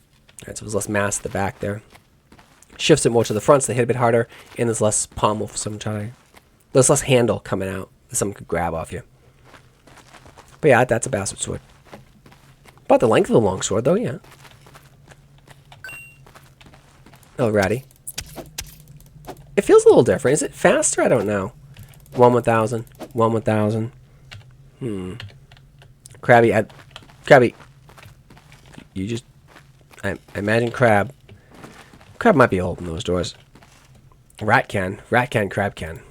Right, so there's less mass at the back there. Shifts it more to the front, so they hit a bit harder, and there's less pommel for someone trying. There's less handle coming out that someone could grab off you. But yeah, that's a bastard sword. About the length of the long sword, though, yeah. Oh, ratty. It feels a little different. Is it faster? I don't know. 1/1000. 1/1000. Crabby. Crabby. You just... I imagine crab. Crab might be able to open those doors. Rat can. Crab can.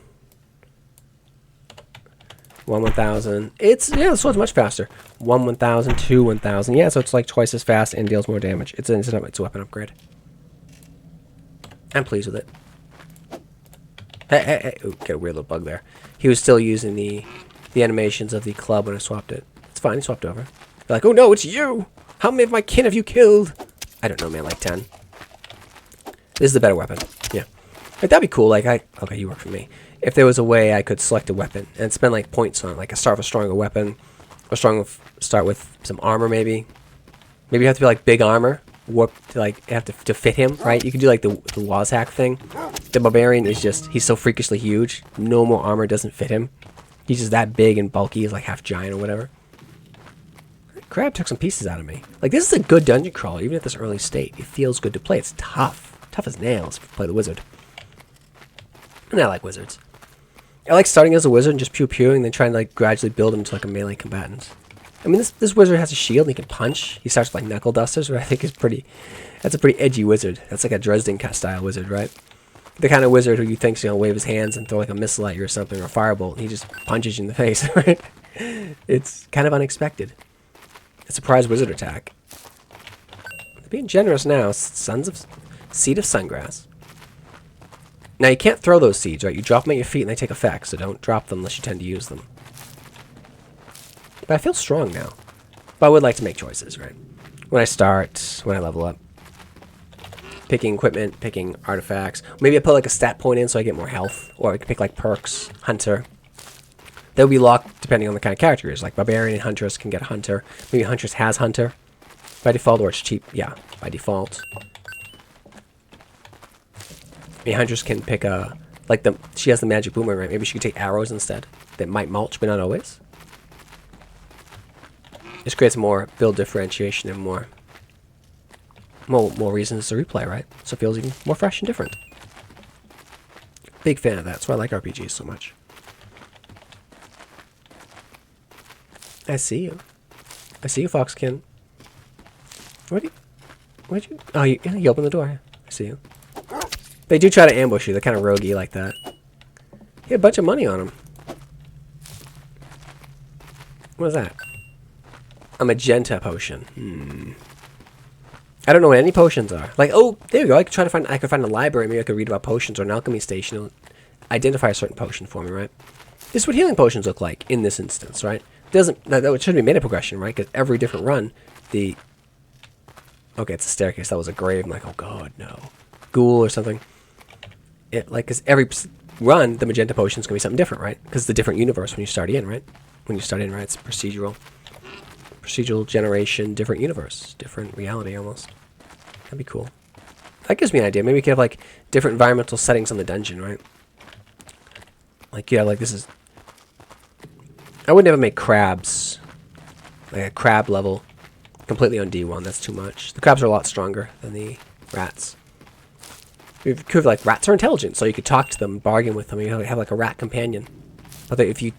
1/1000. Yeah, the sword's much faster. 1/1000, 2/1000. Yeah, so it's like twice as fast and deals more damage. It's a weapon upgrade. I'm pleased with it. Hey. Ooh, got a weird little bug there. He was still using the animations of the club when I swapped it. It's fine, he swapped over. They're like, oh no, it's you! How many of my kin have you killed? I don't know, man, like 10. This is the better weapon. Yeah. Like, that'd be cool. Like, okay, you work for me. If there was a way I could select a weapon and spend, like, points on it. Like, start with a stronger weapon. Or start with some armor, maybe. Maybe you have to be, like, big armor. Warp to, like, have to fit him, right? You could do, like, the Wazhack thing. The Barbarian is just, he's so freakishly huge. No more armor doesn't fit him. He's just that big and bulky. He's, like, half giant or whatever. Crab took some pieces out of me. Like, this is a good dungeon crawler, even at this early state. It feels good to play. It's tough. Tough as nails if you play the wizard. And I like wizards. I like starting as a wizard and just pew-pewing, and then trying to like gradually build him to like a melee combatant. I mean, this wizard has a shield, and he can punch. He starts with like knuckle dusters, which I think is that's a pretty edgy wizard. That's like a Dresden style wizard, right? The kind of wizard who you think's gonna wave his hands and throw like a missile at you or something, or a firebolt, and he just punches you in the face, right? It's kind of unexpected. A surprise wizard attack. They're being generous now. Seed of Sungrass. Now, you can't throw those seeds, right? You drop them at your feet and they take effect, so don't drop them unless you tend to use them. But I feel strong now. But I would like to make choices, right? When I start, when I level up. Picking equipment, picking artifacts. Maybe I put like a stat point in so I get more health. Or I can pick like perks, hunter. They'll be locked depending on the kind of character it is. Like Barbarian and Huntress can get a hunter. Maybe Huntress has hunter by default, or it's cheap. Yeah, by default. Maybe Huntress can pick a... Like, she has the magic boomerang, right? Maybe she could take arrows instead. That might mulch, but not always. This creates more build differentiation and more more reasons to replay, right? So it feels even more fresh and different. Big fan of that. That's why I like RPGs so much. I see you. I see you, Foxkin. Where'd you? Oh, you opened the door. I see you. They do try to ambush you. They're kind of roguey like that. You had a bunch of money on them. What is that? A magenta potion. I don't know what any potions are. Like, oh, there you go. I could find a library. Maybe I could read about potions or an alchemy station. It'll identify a certain potion for me, right? This is what healing potions look like in this instance, right? That shouldn't be meta progression, right? Because every different run, okay, it's a staircase. That was a grave. I'm like, oh god, no, ghoul or something. Because every run, the magenta potion is gonna be something different, right? Because it's a different universe when you start in, right? It's procedural generation, different universe, different reality almost. That'd be cool. That gives me an idea. Maybe we could have like different environmental settings on the dungeon, right? Like, yeah, like this is. I would never make crabs, like a crab level, completely on D1. That's too much. The crabs are a lot stronger than the rats. You could like rats are intelligent, so you could talk to them, bargain with them. You have like a rat companion. But if you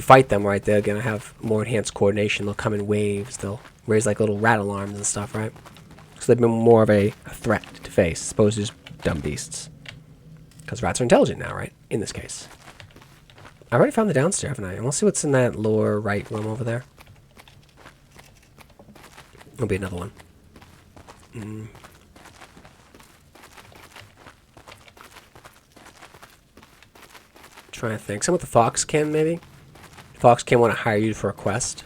fight them, right, they're gonna have more enhanced coordination. They'll come in waves. They'll raise like little rat alarms and stuff, right? So they've been more of a threat to face, as opposed to just dumb beasts. Because rats are intelligent now, right? In this case. I already found the downstairs, haven't I? I want to see what's in that lower right room over there. There'll be another one. Trying to think. Some with the Foxkin, maybe? Foxkin want to hire you for a quest.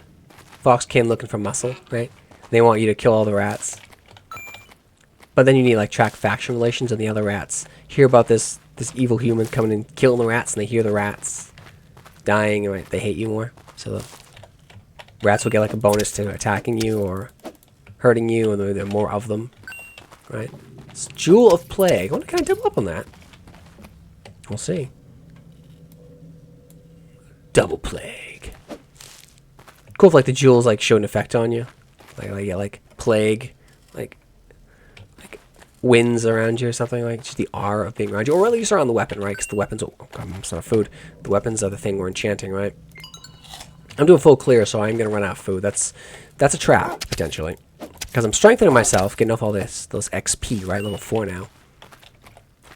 Foxkin looking for muscle, right? They want you to kill all the rats. But then you need like track faction relations, and the other rats hear about this evil human coming and killing the rats, and they hear the rats dying, and right, they hate you more. So the rats will get like a bonus to attacking you or hurting you, and there are more of them, right? It's Jewel of Plague. I wonder, can I double up on that? We'll see. Double Plague. Cool if like the jewels like show an effect on you, like plague, like winds around you or something, like just the aura of being around you, or at least around the weapon, right? Because the weapons, oh god, I'm not food. The weapons are the thing we're enchanting, right? I'm doing full clear, so I'm gonna run out of food. That's a trap potentially, because I'm strengthening myself, getting off all those XP, right? Level 4 now,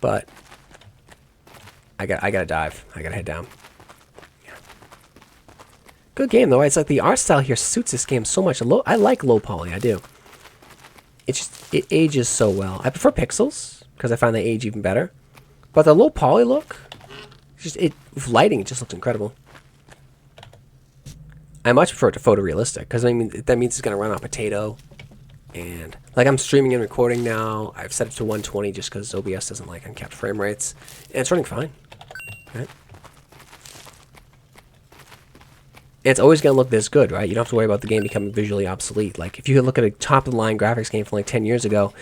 but I gotta dive. I gotta head down. Good game though. It's like the art style here suits this game so much. I like low poly. I do. It ages so well. I prefer pixels because I find they age even better. But the low poly look, with lighting, it just looks incredible. I much prefer it to photorealistic because I mean that means it's gonna run on potato. And like I'm streaming and recording now. I've set it to 120 just because OBS doesn't like uncapped frame rates, and it's running fine. Right? It's always going to look this good, right? You don't have to worry about the game becoming visually obsolete. Like, if you look at a top-of-the-line graphics game from like 10 years ago,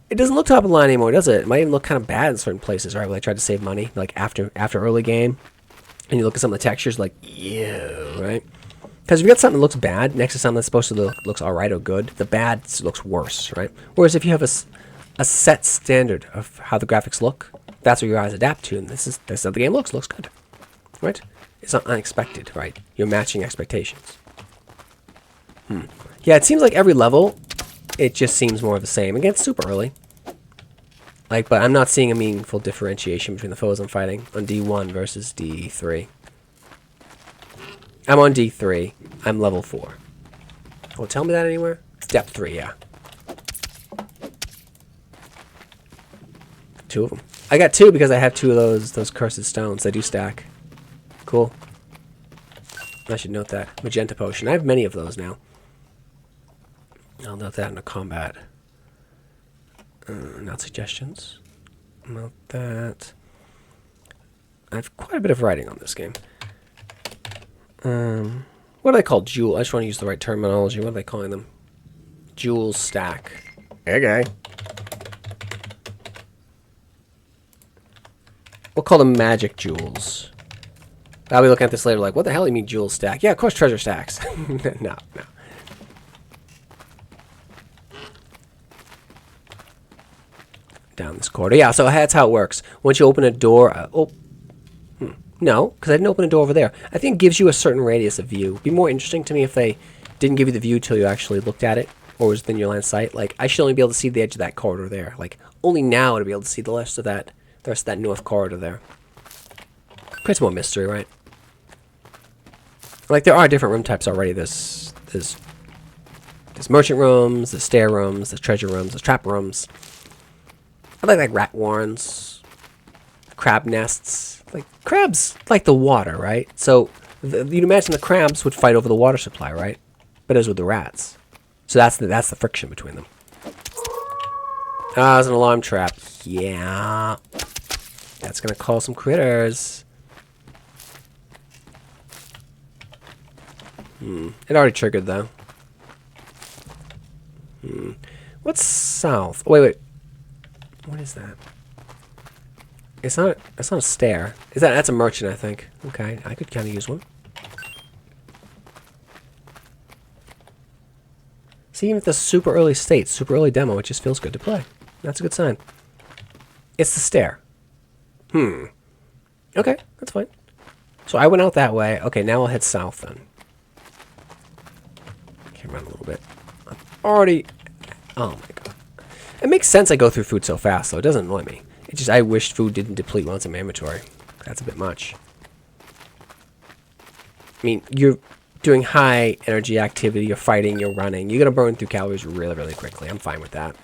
it doesn't look top-of-the-line anymore, does it? It might even look kind of bad in certain places, right? Where they tried to save money, like after early game, and you look at some of the textures, like, ew, right? Because if you got something that looks bad next to something that's supposed to looks all right or good, the bad looks worse, right? Whereas if you have a set standard of how the graphics look, that's what your eyes adapt to, and this is how the game looks good, right? It's not unexpected, right? You're matching expectations. Yeah, it seems like every level, it just seems more of the same. Again, it's super early. Like, but I'm not seeing a meaningful differentiation between the foes I'm fighting on D1 versus D3. I'm on D3. I'm level 4. Oh, tell me that anywhere? It's depth 3, yeah. 2 of them. I got 2 because I have 2 of those cursed stones. They do stack. Cool. I should note that. Magenta potion. I have many of those now. I'll note that in the combat. Not suggestions. Note that. I have quite a bit of writing on this game. What do they call jewel? I just want to use the right terminology. What are they calling them? Jewel stack. Okay. We'll call them magic jewels. I'll be looking at this later like, what the hell do you mean jewel stack? Yeah, of course treasure stacks. No. down this corridor. Yeah, so that's how it works. Once you open a door... no, because I didn't open a door over there. I think it gives you a certain radius of view. It'd be more interesting to me if they didn't give you the view till you actually looked at it, or was within your line of sight. Like, I should only be able to see the edge of that corridor there. Like, only now to be able to see the rest of that north corridor there. Creates more mystery, right? Like, there are different room types already. There's merchant rooms, there's stair rooms, there's treasure rooms, there's trap rooms. I like rat warrens, crab nests. Like, crabs like the water, right? So, you'd imagine the crabs would fight over the water supply, right? But as with the rats. So that's the friction between them. Ah, there's an alarm trap. Yeah. That's gonna call some critters. It already triggered though. What's south? Oh, wait. What is that? It's not a stair. That's a merchant, I think. Okay, I could kind of use one. See, even at the super early state, super early demo, it just feels good to play. That's a good sign. It's the stair. Okay, that's fine. So I went out that way. Okay, now I'll head south then. Okay, run a little bit. I'm already... Oh my god. It makes sense I go through food so fast, though. It doesn't annoy me. It's just I wish food didn't deplete once in my inventory. That's a bit much. I mean, you're doing high energy activity, you're fighting, you're running. You're going to burn through calories really, really quickly. I'm fine with that.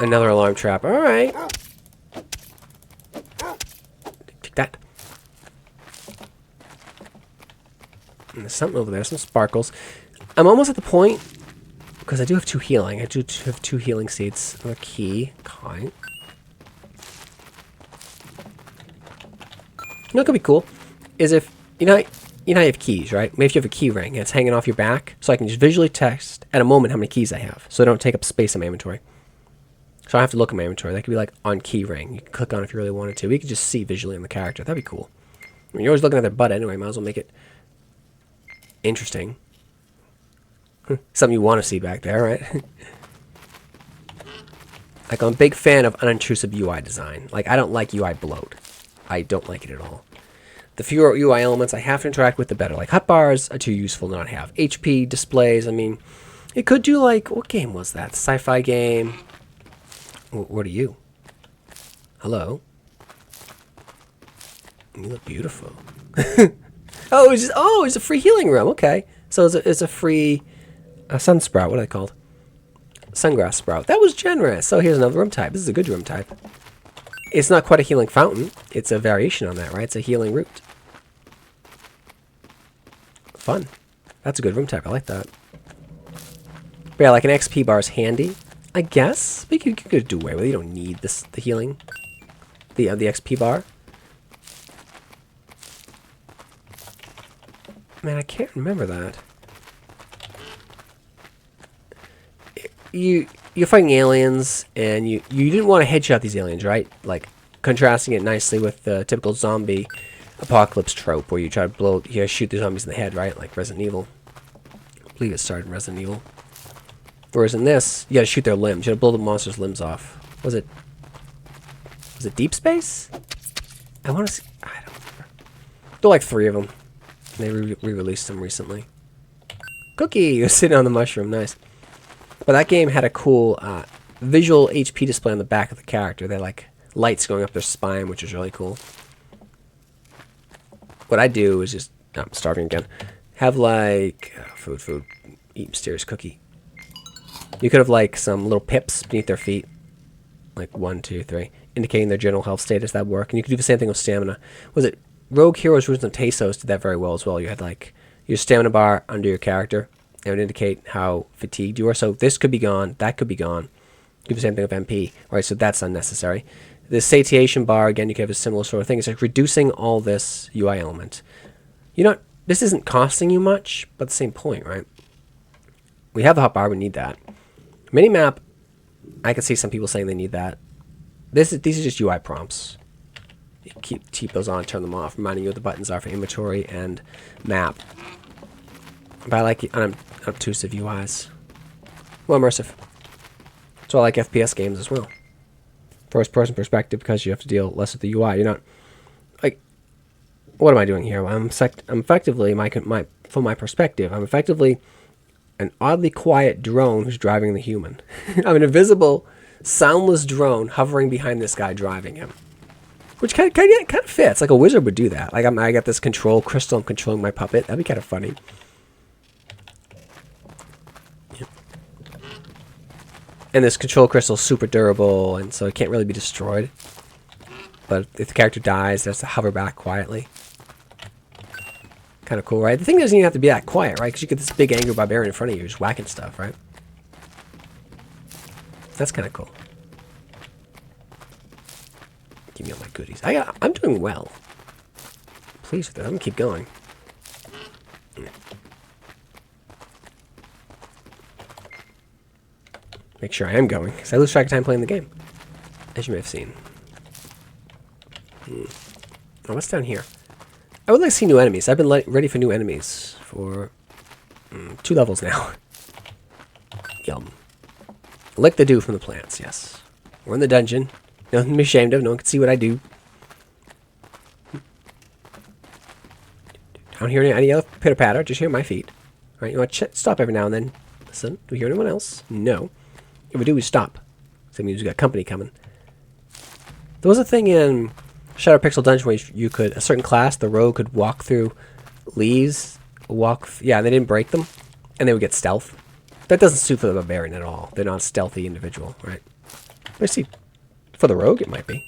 Another alarm trap. Alright. Take that. And there's something over there. Some sparkles. I'm almost at the point... Because I do have 2 healing. I do have 2 healing seeds. Another key. Okay. You know what could be cool? Is if... You know how you have keys, right? Maybe if you have a key ring and it's hanging off your back, so I can just visually test at a moment how many keys I have, so they don't take up space in my inventory. So I don't have to look at my inventory. That could be like on key ring. You can click on it if you really wanted to. You can just see visually on the character. That'd be cool. I mean, you're always looking at their butt anyway. Might as well make it interesting. Something you want to see back there, right? Like, I'm a big fan of unintrusive UI design. Like, I don't like UI bloat. I don't like it at all. The fewer UI elements I have to interact with, the better. Like, hotbars are too useful to not have. HP displays, I mean, it could do, like, what game was that? Sci-fi game? What are you? Hello? You look beautiful. It's a free healing room. Okay. So it's a free... A sun sprout, what are they called? Sungrass sprout. That was generous. So here's another room type. This is a good room type. It's not quite a healing fountain. It's a variation on that, right? It's a healing root. Fun. That's a good room type. I like that. But yeah, like an XP bar is handy, I guess. But you could do away with it. You don't need the healing. The XP bar. Man, I can't remember that. You're fighting aliens, and you didn't want to headshot these aliens, right? Like, contrasting it nicely with the typical zombie apocalypse trope, where you try to shoot the zombies in the head, right? Like Resident Evil. I believe it started in Resident Evil. Whereas in this, you gotta shoot their limbs. You gotta blow the monster's limbs off. Was it Deep Space? I want to see... I don't remember. There are like 3 of them. And they re-released them recently. Cookie! You're sitting on the mushroom. Nice. But that game had a cool visual HP display on the back of the character. They had like lights going up their spine, which is really cool. What I do is just... Oh, I'm starving again. Have like... food. Eat mysterious cookie. You could have like some little pips beneath their feet. Like 1, 2, 3. Indicating their general health status. That would work. And you could do the same thing with stamina. Was it Rogue Heroes, Runes, and Tesos did that very well as well. You had like your stamina bar under your character. It would indicate how fatigued you are. So this could be gone. That could be gone. Do the same thing with MP. Alright, so that's unnecessary. The satiation bar, again, you could have a similar sort of thing. It's like reducing all this UI element. This isn't costing you much, but the same point, right? We have the hotbar, we need that. Minimap, I can see some people saying they need that. These are just UI prompts. You keep those on, turn them off, reminding you what the buttons are for inventory and map. But I like unobtrusive UIs. Well, immersive. So I like FPS games as well. First person perspective, because you have to deal less with the UI. You're not like, what am I doing here? I'm effectively from my perspective, I'm effectively an oddly quiet drone who's driving the human. I'm an invisible, soundless drone hovering behind this guy driving him, which kind of fits. Like a wizard would do that. Like I got this control crystal. I'm controlling my puppet. That'd be kind of funny. And this control crystal is super durable, and so it can't really be destroyed. But if the character dies, it has to hover back quietly. Kind of cool, right? The thing doesn't even have to be that quiet, right? Because you get this big angry barbarian in front of you just whacking stuff, right? That's kind of cool. Give me all my goodies. I'm doing well. Pleased with it. I'm going to keep going. Make sure I am going, because I lose track of time playing the game, as you may have seen. Oh, what's down here? I would like to see new enemies. I've been ready for new enemies for 2 levels now. Yum. Lick the dew from the plants, yes. We're in the dungeon. Nothing to be ashamed of. No one can see what I do. I don't hear any other pitter-patter. Just hear my feet. All right, you want to stop every now and then. Listen, do we hear anyone else? No. If we do, we stop. So that means we got company coming. There was a thing in Shadow Pixel Dungeon where you could, a certain class, the rogue could walk through leaves, yeah, they didn't break them, and they would get stealth. That doesn't suit for the barbarian at all. They're not a stealthy individual, right? Let's see. For the rogue, it might be.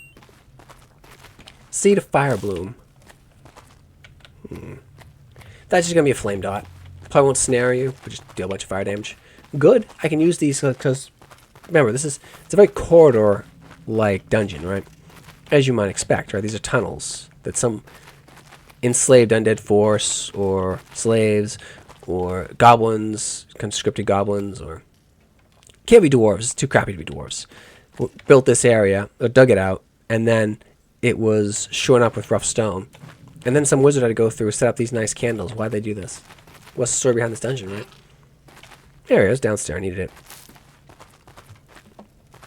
Seed of Fire Bloom. That's just going to be a flame dot. Probably won't snare you, but just deal a bunch of fire damage. Good. I can use these because, remember, it's a very corridor-like dungeon, right? As you might expect, right? These are tunnels that some enslaved undead force or slaves or goblins, conscripted goblins, or can't be dwarves. It's too crappy to be dwarves. Built this area, or dug it out, and then it was shorn up with rough stone. And then some wizard had to go through and set up these nice candles. Why'd they do this? What's the story behind this dungeon, right? There it is, downstairs. I needed it.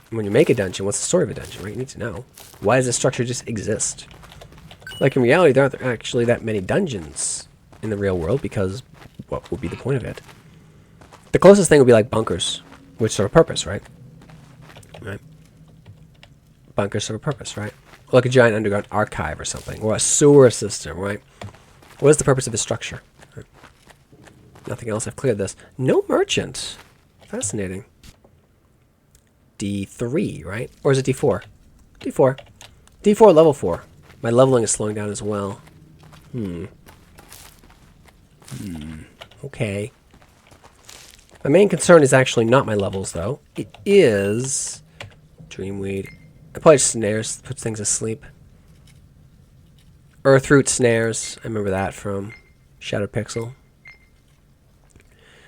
When you make a dungeon, what's the story of a dungeon, right? You need to know. Why does this structure just exist? Like, in reality, there aren't actually that many dungeons in the real world, because what would be the point of it? The closest thing would be like bunkers, which serve a purpose, right? Right? Bunkers serve a purpose, right? Or like a giant underground archive or something, or a sewer system, right? What is the purpose of the structure? Right? Nothing else. I've cleared this. No merchant. Fascinating. D3, right? Or is it D4? D4. D4, level 4. My leveling is slowing down as well. Okay. My main concern is actually not my levels, though. It is Dreamweed. I probably snares, puts things asleep. Earthroot snares. I remember that from Shadow Pixel.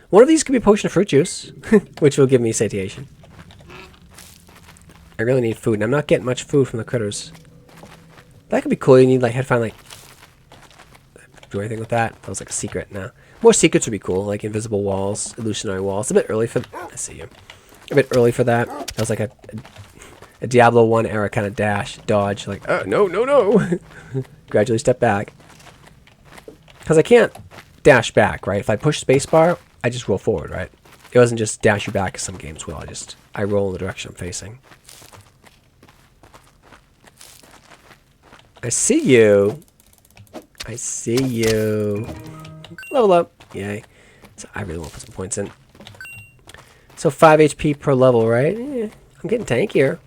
One of these could be a potion of fruit juice, which will give me satiation. I really need food, and I'm not getting much food from the critters. That could be cool. You need, like, head find, like, do anything with that. That was like a secret now. More secrets would be cool, like invisible walls, illusionary walls. A bit early for, I see you. A bit early for that. That was like a Diablo 1 era kind of dodge, like, oh, no, no, no. Gradually step back. Because I can't dash back, right? If I push spacebar, I just roll forward, right? It wasn't just dash you back as some games will. I roll in the direction I'm facing. I see you. I see you. Level up. Yay. So I really want to put some points in. So 5 HP per level, right? I'm getting tankier.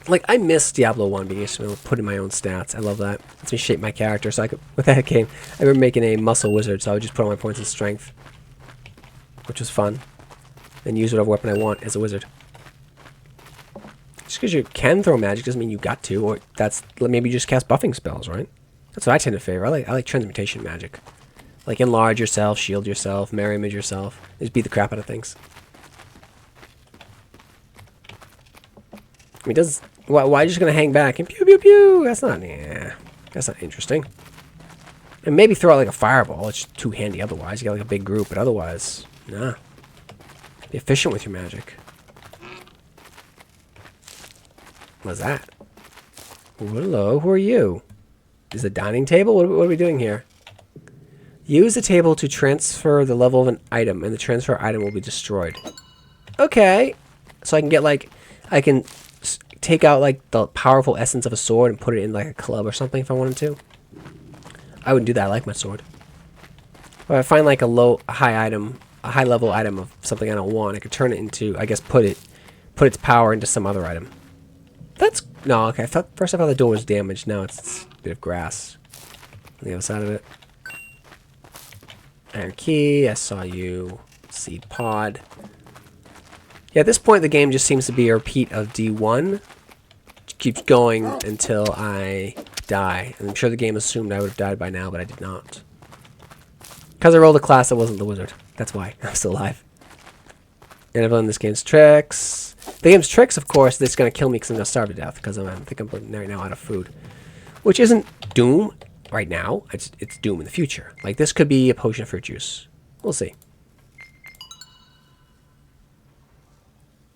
Like, I miss Diablo 1 being able to put in my own stats. I love that. Lets me shape my character. So I could, with that game, I remember making a muscle wizard, so I would just put all my points in strength, which was fun. And use whatever weapon I want as a wizard. Just because you can throw magic doesn't mean you got to, or that's maybe you just cast buffing spells, right? That's what I tend to favor. I like transmutation magic. Like enlarge yourself, shield yourself, mirror image yourself. Just beat the crap out of things. I mean, why are you just gonna hang back and pew pew pew? That's not interesting. And maybe throw out like a fireball. It's too handy otherwise. You got like a big group, but otherwise, nah. Be efficient with your magic. What's that? Hello, who are you? Is it a dining table? What are we doing here? Use the table to transfer the level of an item, and the transfer item will be destroyed. Okay. So I can get, like, I can take out, like, the powerful essence of a sword and put it in, like, a club or something if I wanted to. I wouldn't do that. I like my sword. If I find, like, a high level item of something I don't want, I could turn it into, I guess, put its power into some other item. No, okay. First I thought the door was damaged. Now it's a bit of grass on the other side of it. Iron key. I saw you. Seed pod. Yeah, at this point the game just seems to be a repeat of D1. It keeps going until I die. And I'm sure the game assumed I would have died by now, but I did not. Because I rolled a class that wasn't the wizard. That's why I'm still alive. And I've learned this game's tricks. The game's tricks, of course, that's going to kill me because I'm going to starve to death because I think I'm right now out of food. Which isn't doom right now. It's doom in the future. Like, this could be a potion of fruit juice. We'll see.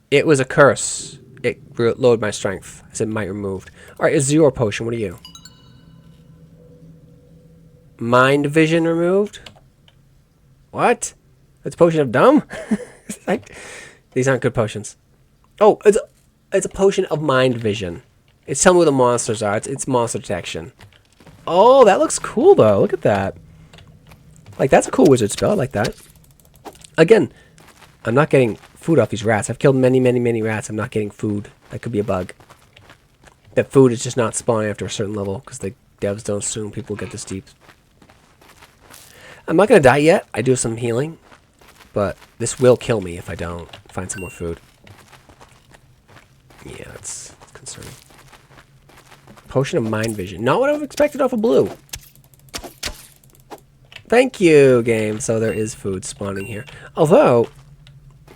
It was a curse. It lowered my strength. I said might removed. Alright, a 0 potion. What are you? Mind vision removed? What? It's a potion of dumb? These aren't good potions. Oh, it's a potion of mind vision. It's telling me where the monsters are. It's monster detection. Oh, that looks cool, though. Look at that. Like, that's a cool wizard spell. I like that. Again, I'm not getting food off these rats. I've killed many, many, many rats. I'm not getting food. That could be a bug. That food is just not spawning after a certain level because the devs don't assume people get this deep. I'm not going to die yet. I do some healing. But this will kill me if I don't find some more food. Yeah, that's concerning. Potion of mind vision. Not what I would have expected off of blue. Thank you, game. So there is food spawning here. Although,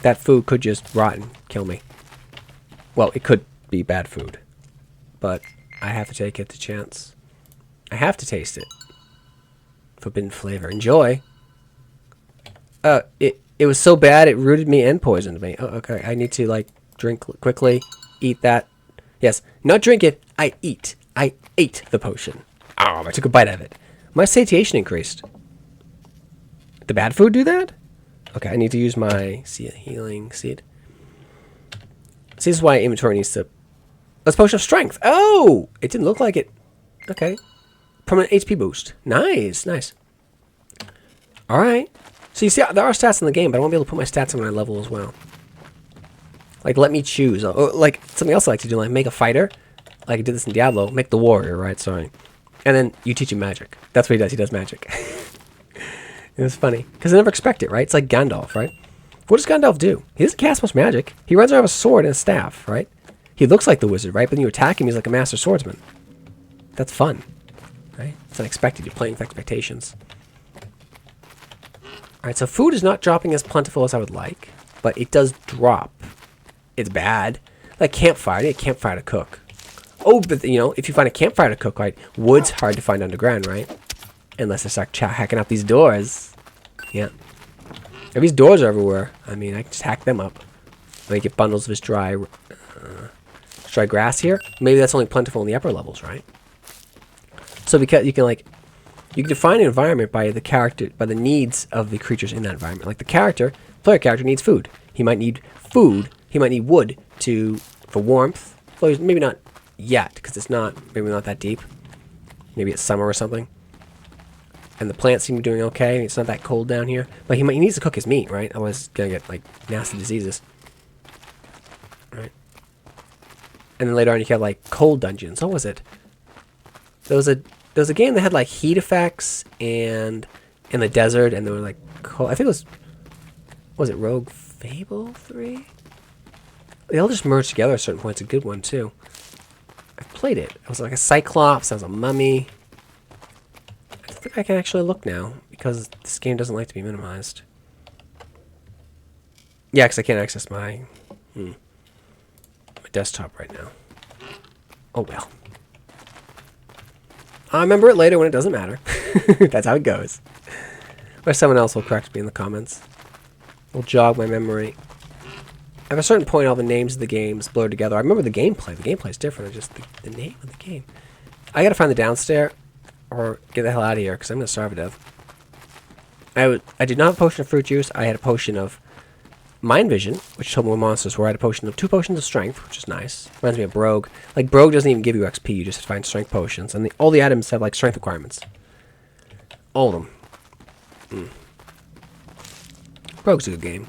that food could just rot and kill me. Well, it could be bad food. But I have to take it to chance. I have to taste it. Forbidden flavor. Enjoy. It was so bad it rooted me and poisoned me. Oh, okay. I need to, like, drink quickly. Eat that. Yes. Not drink it. I eat. I ate the potion. Oh, I took a bite of it. My satiation increased. Did the bad food do that? Okay, I need to use my healing seed. See, this is why inventory needs to... Let's potion of strength. Oh! It didn't look like it. Okay. Permanent HP boost. Nice, nice. Alright. So you see, there are stats in the game, but I won't be able to put my stats on my level as well. Like, let me choose. Or, like, something else I like to do, like, make a fighter. Like I did this in Diablo. Make the warrior, right? Sorry. And then you teach him magic. That's what he does. He does magic. It was funny. Because I never expect it, right? It's like Gandalf, right? What does Gandalf do? He doesn't cast much magic. He runs around with a sword and a staff, right? He looks like the wizard, right? But when you attack him, he's like a master swordsman. That's fun, right? It's unexpected. You're playing with expectations. Alright, so food is not dropping as plentiful as I would like, but it does drop. It's bad. Like campfire. I need a campfire to cook. Oh, but you know, if you find a campfire to cook, right, wood's hard to find underground, right? Unless I start hacking up these doors. Yeah. If these doors are everywhere, I mean, I can just hack them up. I get bundles of this dry grass here. Maybe that's only plentiful in the upper levels, right? So because you can define an environment by the character, by the needs of the creatures in that environment. Like the player character needs food. He might need food. He might need wood for warmth. Well, maybe not yet, because it's maybe not that deep. Maybe it's summer or something. And the plants seem to be doing okay. It's not that cold down here. But he needs to cook his meat, right? Otherwise he's going to get, like, nasty diseases. Right? And then later on you have, like, cold dungeons. What was it? There was a game that had, like, heat effects and in the desert, and they were, like, cold. I think it was it Rogue Fable 3? They all just merged together at certain points. A good one, too. I played it. It was like a Cyclops. I was a mummy. I think I can actually look now, because this game doesn't like to be minimized. Yeah, because I can't access my desktop right now. Oh, well. I'll remember it later when it doesn't matter. That's how it goes. Or someone else will correct me in the comments. Will jog my memory. I At a certain point, all the names of the games blur together. I remember the gameplay. The gameplay is different. It's just the name of the game. I gotta find the downstairs or get the hell out of here because I'm gonna starve to death. I did not have a potion of fruit juice. I had a potion of mind vision, which told me where monsters were. I had a potion of 2 potions of strength, which is nice. Reminds me of Brogue. Like, Brogue doesn't even give you XP. You just have to find strength potions. And all the items have, like, strength requirements. All of them. Brogue's a good game.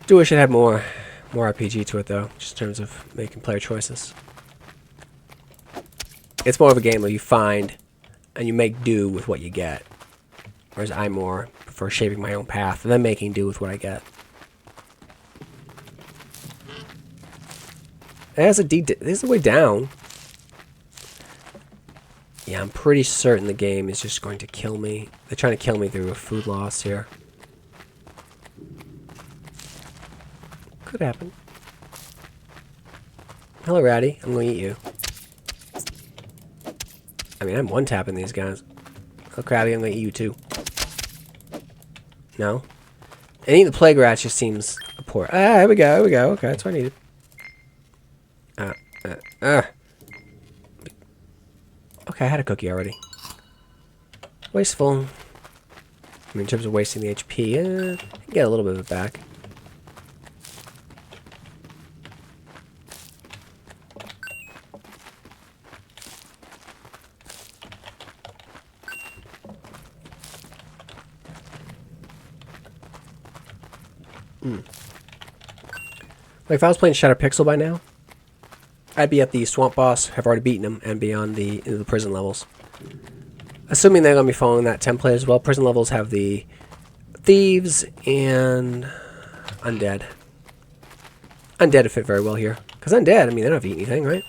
Do wish it had more RPG to it, though, just in terms of making player choices. It's more of a game where you find and you make do with what you get. Whereas I more prefer shaping my own path and then making do with what I get. There's a way down. Yeah, I'm pretty certain the game is just going to kill me. They're trying to kill me through a food loss here. Could happen. Hello, Ratty. I'm going to eat you. I mean, I'm one-tapping these guys. Oh, Krabby, I'm going to eat you too. No? And eating the plague rats just seems a poor... Ah, here we go, here we go. Okay, that's what I needed. Okay, I had a cookie already. Wasteful. I mean, in terms of wasting the HP, I can get a little bit of it back. Like, if I was playing Shadow Pixel by now, I'd be at the swamp boss, have already beaten him, and be on into the prison levels. Assuming they're going to be following that template as well. Prison levels have the thieves and undead. Undead would fit very well here. Because undead, I mean, they don't have to eat anything, right?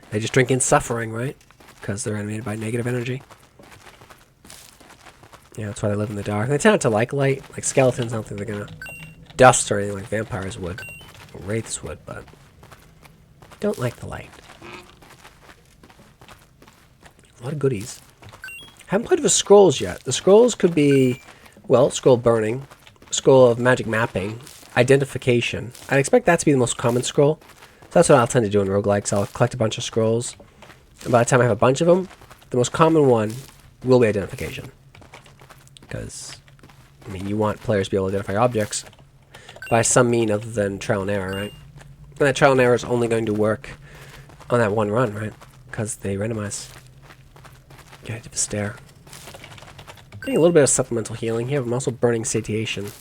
They just drink in suffering, right? Because they're animated by negative energy. Yeah, that's why they live in the dark. And they tend to like light. Like skeletons, I don't think they're going to dust or anything like vampires would. Or wraiths would, but... don't like the light. A lot of goodies. Haven't played with scrolls yet. The scrolls could be, well, scroll burning, scroll of magic mapping, identification. I'd expect that to be the most common scroll. So that's what I'll tend to do in roguelikes. I'll collect a bunch of scrolls. And by the time I have a bunch of them, the most common one will be identification. Because, I mean, you want players to be able to identify objects by some mean other than trial and error, right? And that trial and error is only going to work on that one run, right? Because they randomize. Yeah, I did a stare. Getting a little bit of supplemental healing here. I'm also burning satiation.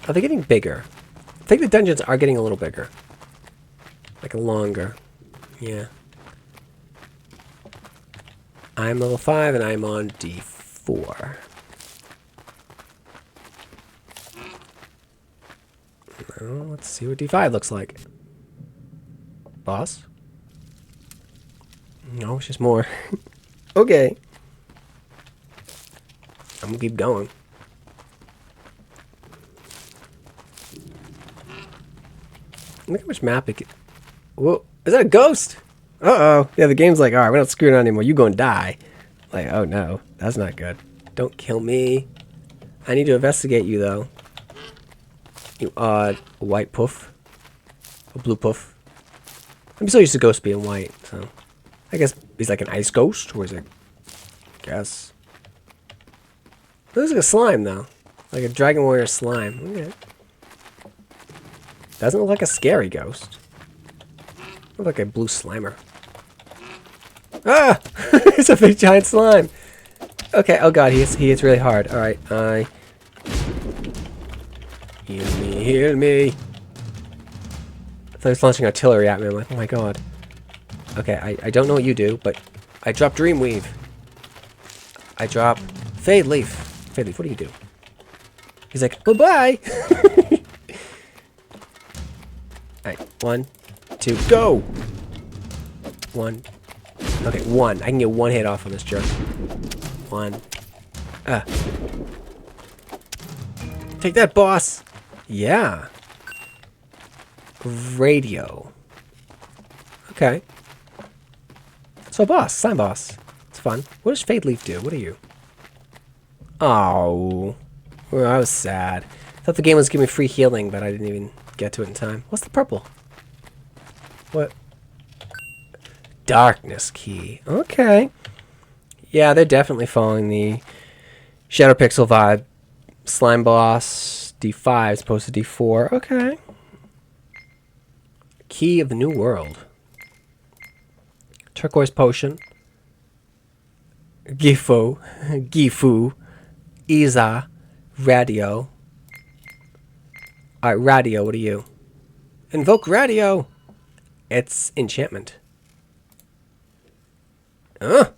Are they getting bigger? I think the dungeons are getting a little bigger. Like longer. Yeah. I'm level 5 and I'm on D4. Well, let's see what D5 looks like. Boss? No, it's just more. Okay. I'm gonna keep going. Look how much map it can... Whoa, is that a ghost? Uh-oh. Yeah, the game's like, alright, we're not screwing around anymore. You're gonna die. Like, oh no, that's not good. Don't kill me. I need to investigate you, though. You odd white poof. A blue poof. I'm so used to ghosts being white, so... I guess he's like an ice ghost, or is it... I guess. It looks like a slime, though. Like a Dragon Warrior slime. Okay. Doesn't look like a scary ghost. Look like a blue slimer. Ah! It's a big giant slime. Okay, oh god, he hits really hard. Alright, heal me, heal me. I thought he was launching artillery at me. I'm like, oh my god. Okay, I don't know what you do, but I drop Dreamweave. I drop Fade Leaf. Fade Leaf, what do you do? He's like, bye-bye! Alright, 1, 2, go! 1. Okay, 1. I can get 1 hit off on this jerk. 1. Take that, boss! Yeah. Radio. Okay. So boss, slime boss. It's fun. What does Fade Leaf do? What are you? Oh. Well, I was sad. I thought the game was giving me free healing, but I didn't even get to it in time. What's the purple? What? Darkness key. Okay. Yeah, they're definitely following the Shadow Pixel vibe. Slime boss, D5 as opposed to D4. Okay. Key of the New World. Turquoise potion. Gifu. Iza. Radio. Alright, radio, what are you? Invoke radio! It's enchantment. Oh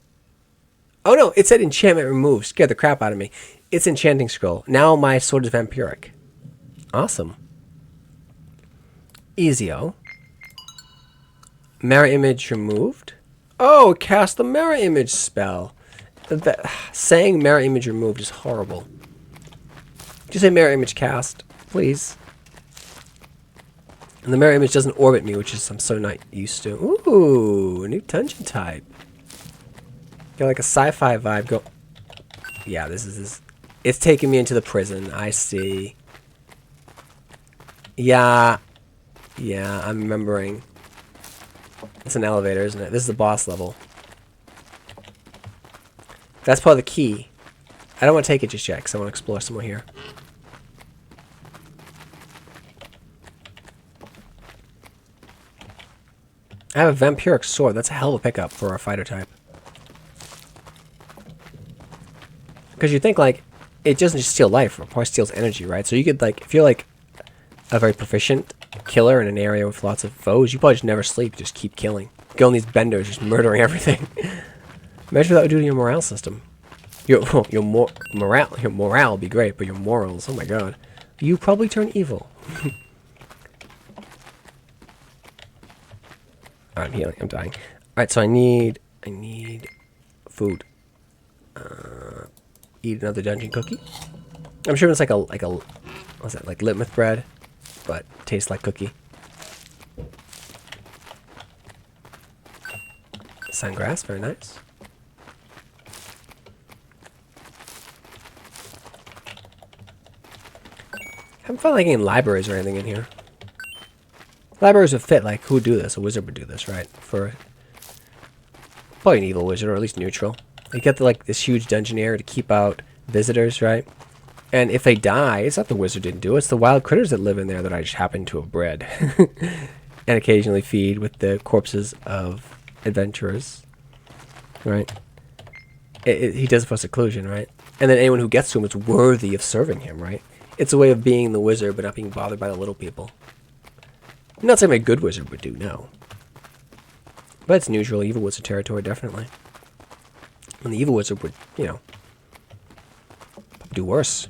no, it said enchantment removed. Scared the crap out of me. It's enchanting scroll. Now my sword is vampiric. Awesome. Ezio. Mirror image removed. Oh, cast the mirror image spell. Saying mirror image removed is horrible. Just say mirror image cast, please. And the mirror image doesn't orbit me, which is I'm so not used to. Ooh, a new dungeon type. Got like a sci-fi vibe. Go. Yeah, this is. It's taking me into the prison. I see. Yeah. Yeah, I'm remembering. It's an elevator, isn't it? This is the boss level. That's part of the key. I don't want to take it just yet, because I want to explore somewhere here. I have a vampiric sword. That's a hell of a pickup for a fighter type. Because you think, like, it doesn't just steal life, it probably steals energy, right? So you could, like, if you're, like, a very proficient killer in an area with lots of foes, you probably just never sleep, just keep killing. Go on these benders, just murdering everything. Imagine what that would do to your morale system. Your morale would be great, but your morals, oh my god. You probably turn evil. I'm healing, I'm dying. Alright, so I need food. Eat another dungeon cookie. I'm sure it's like a what's that, like litmus bread, but tastes like cookie. Sungrass, very nice. Haven't found like any libraries or anything in here. Libraries would fit, like, who would do this? A wizard would do this, right? For probably an evil wizard, or at least neutral. You get like this huge dungeon area to keep out visitors, right? And if they die, it's not the wizard didn't do it. It's the wild critters that live in there that I just happen to have bred. And occasionally feed with the corpses of adventurers, right? He does it for seclusion, right? And then anyone who gets to him is worthy of serving him, right? It's a way of being the wizard, but not being bothered by the little people. I'm not saying a good wizard would do, no. But it's neutral, evil wizard territory, definitely. And the evil wizard would, you know, do worse.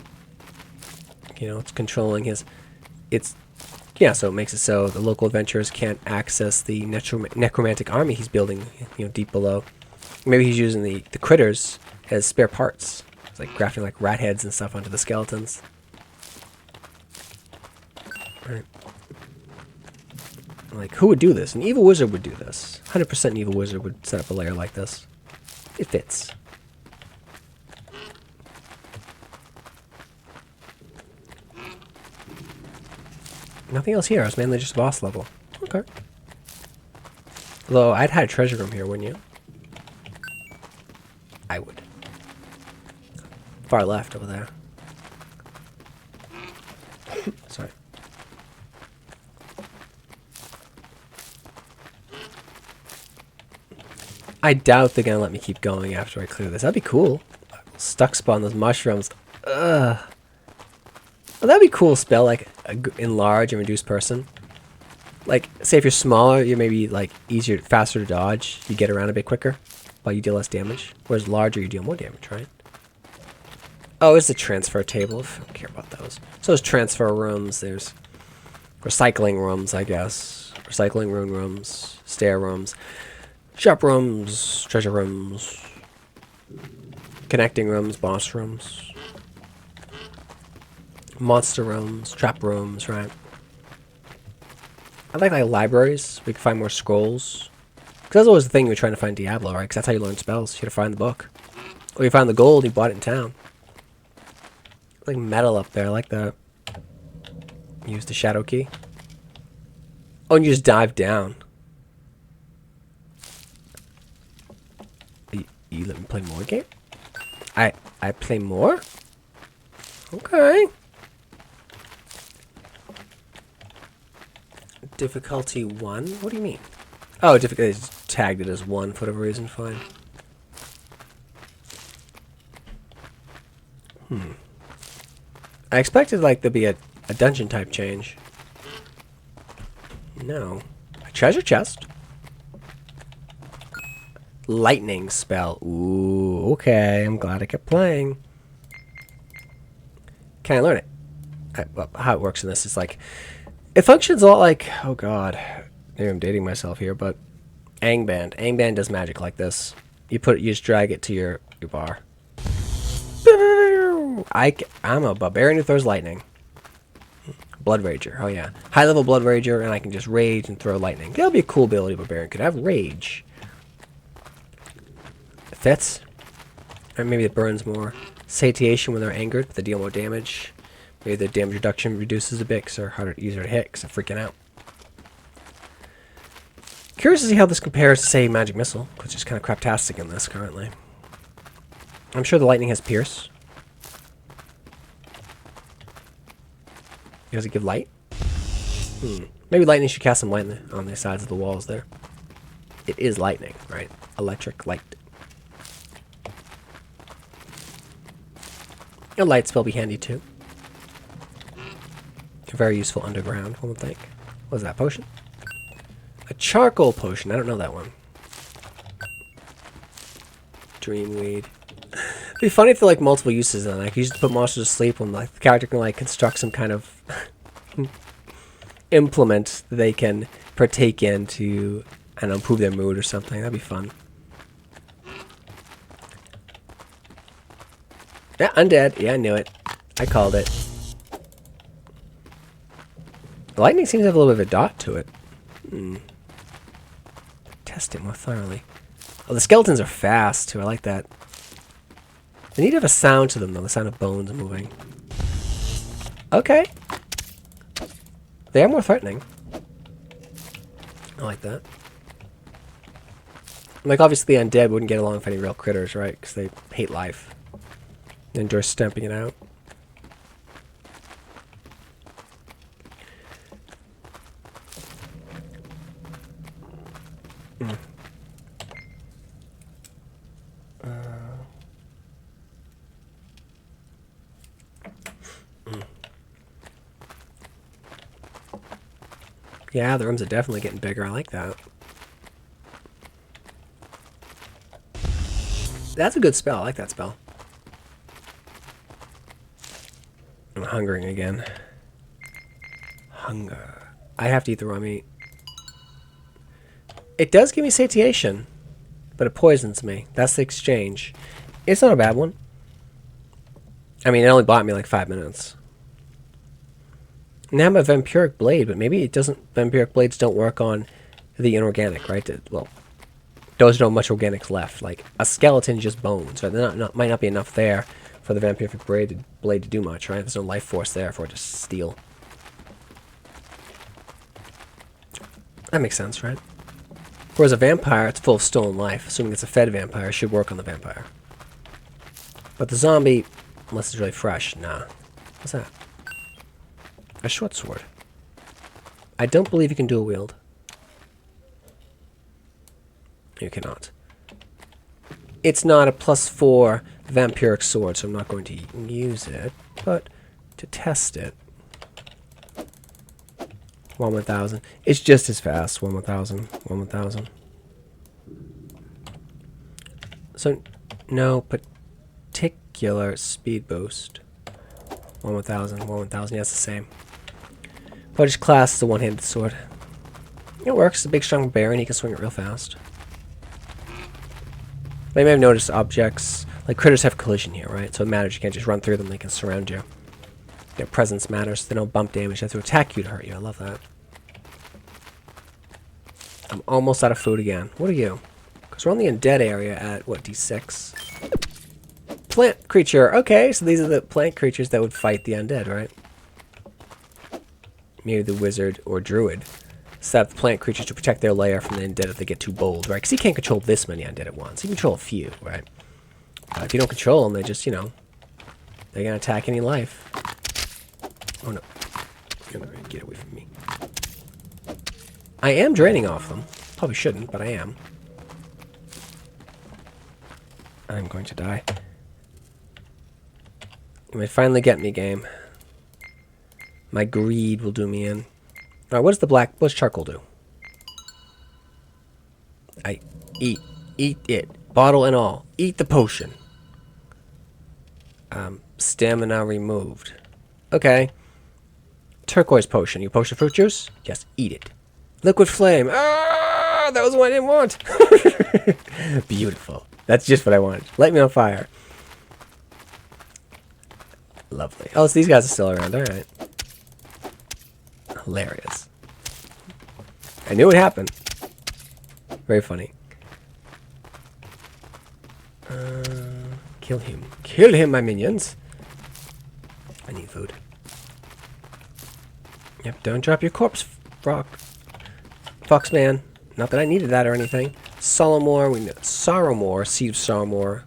You know, it's controlling his... Yeah, so it makes it so the local adventurers can't access the necromantic army he's building, you know, deep below. Maybe he's using the critters as spare parts. It's like grafting like rat heads and stuff onto the skeletons. Right. Like, who would do this? An evil wizard would do this. 100% an evil wizard would set up a lair like this. It fits. Nothing else here. It's mainly just boss level. Okay. Although, I'd had a treasure room here, wouldn't you? I would. Far left over there. Sorry. I doubt they're gonna let me keep going after I clear this. That'd be cool. Stuck spawn those mushrooms. Ugh. Well, that'd be a cool spell, like enlarge and reduce person. Like, say if you're smaller, you're maybe like easier, faster to dodge. You get around a bit quicker, but you deal less damage. Whereas larger, you deal more damage, right? Oh, it's the transfer table. I don't care about those. So there's transfer rooms. There's recycling rooms, I guess. Recycling rune rooms, stair rooms. Shop rooms, treasure rooms, connecting rooms, boss rooms. Monster rooms, trap rooms, right? I like libraries. We can find more scrolls. Because that's always the thing you're trying to find Diablo, right? Because that's how you learn spells. You gotta find the book. Or you found the gold, you bought it in town. Like metal up there, I like that. Use the shadow key. Oh, and you just dive down. You let me play more game? I play more? Okay. Difficulty 1? What do you mean? Oh, difficulty is tagged it as 1 for whatever reason. Fine. I expected like there'd be a dungeon type change. No. A treasure chest. Lightning spell. Ooh, okay. I'm glad I kept playing. Can I learn it? How it works in this is like... It functions a lot like... Oh god. Maybe I'm dating myself here, but... Angband. Angband does magic like this. You just drag it to your bar. I'm a barbarian who throws lightning. Blood Rager. Oh yeah. High level Blood Rager, and I can just rage and throw lightning. That'll be a cool ability barbarian could have. Rage. It fits. Or maybe it burns more. Satiation when they're angered, but they deal more damage. Maybe the damage reduction reduces a bit because they're easier to hit because they're freaking out. Curious to see how this compares to, say, Magic Missile, which is kind of craptastic in this currently. I'm sure the lightning has pierce. Does it give light? Maybe lightning should cast some light on the sides of the walls there. It is lightning, right? Electric light. A light spell be handy too. Very useful underground, one would think. What is that, potion? A charcoal potion. I don't know that one. Dreamweed. It'd be funny if there were like multiple uses in it. Like you just put monsters to sleep when like the character can like construct some kind of implement that they can partake in to, I don't know, improve their mood or something. That'd be fun. Yeah, undead. Yeah, I knew it. I called it. The lightning seems to have a little bit of a dot to it. Test it more thoroughly. Oh, the skeletons are fast too. I like that. They need to have a sound to them though. The sound of bones moving. Okay. They are more threatening. I like that. Like obviously undead wouldn't get along with any real critters, right? Because they hate life. They enjoy stamping it out. Yeah, the rooms are definitely getting bigger. I like that. That's a good spell. I like that spell. I'm hungering again. Hunger. I have to eat the raw meat. It does give me satiation, but it poisons me. That's the exchange. It's not a bad one. I mean, it only bought me like 5 minutes. Now I'm a vampiric blade, but maybe it doesn't. Vampiric blades don't work on the inorganic, right? Well, there's not much organics left. Like a skeleton is just bones, right? Might not be enough there for the vampiric blade to do much, right? There's no life force there for it to steal. That makes sense, right? Whereas a vampire, it's full of stolen life. Assuming it's a fed vampire, it should work on the vampire. But the zombie, unless it's really fresh, nah. What's that? A short sword. I don't believe you can dual wield. You cannot. It's not a +4 vampiric sword, so I'm not going to use it. But to test it, 1/1000. It's just as fast. 1/1000. 1/1000. So no particular speed boost. 1/1000. 1/1000. Yeah, it's the same. But his class is a one-handed sword. It works. It's a big, strong barbarian. He can swing it real fast. But you may have noticed objects, like critters have collision here, right? So it matters. You can't just run through them. They can surround you. Their presence matters. They don't bump damage. They have to attack you to hurt you. I love that. I'm almost out of food again. What are you? Because we're on the undead area at, what, D6? Plant creature. Okay, so these are the plant creatures that would fight the undead, right? Maybe the wizard or druid set up the plant creatures to protect their lair from the undead if they get too bold, right? Because he can't control this many undead at once. He can control a few, right? If you don't control them, they just, you know, they're going to attack any life. Oh, no. You're going to get away from me. I am draining off them. Probably shouldn't, but I am. I'm going to die. You might finally get me, game. My greed will do me in. Alright, what does charcoal do? I eat it. Bottle and all. Eat the potion. Stamina removed. Okay. Turquoise potion. You potion fruit juice? Yes, eat it. Liquid flame. Ah, that was what I didn't want. Beautiful. That's just what I wanted. Light me on fire. Lovely. Oh, so these guys are still around. Alright. Hilarious. I knew it happened. Very funny. Kill him. Kill him, my minions. I need food. Yep, don't drop your corpse, Foxman. Not that I needed that or anything. Solomore, we know. Sorrowmore, Seed of Sorrowmore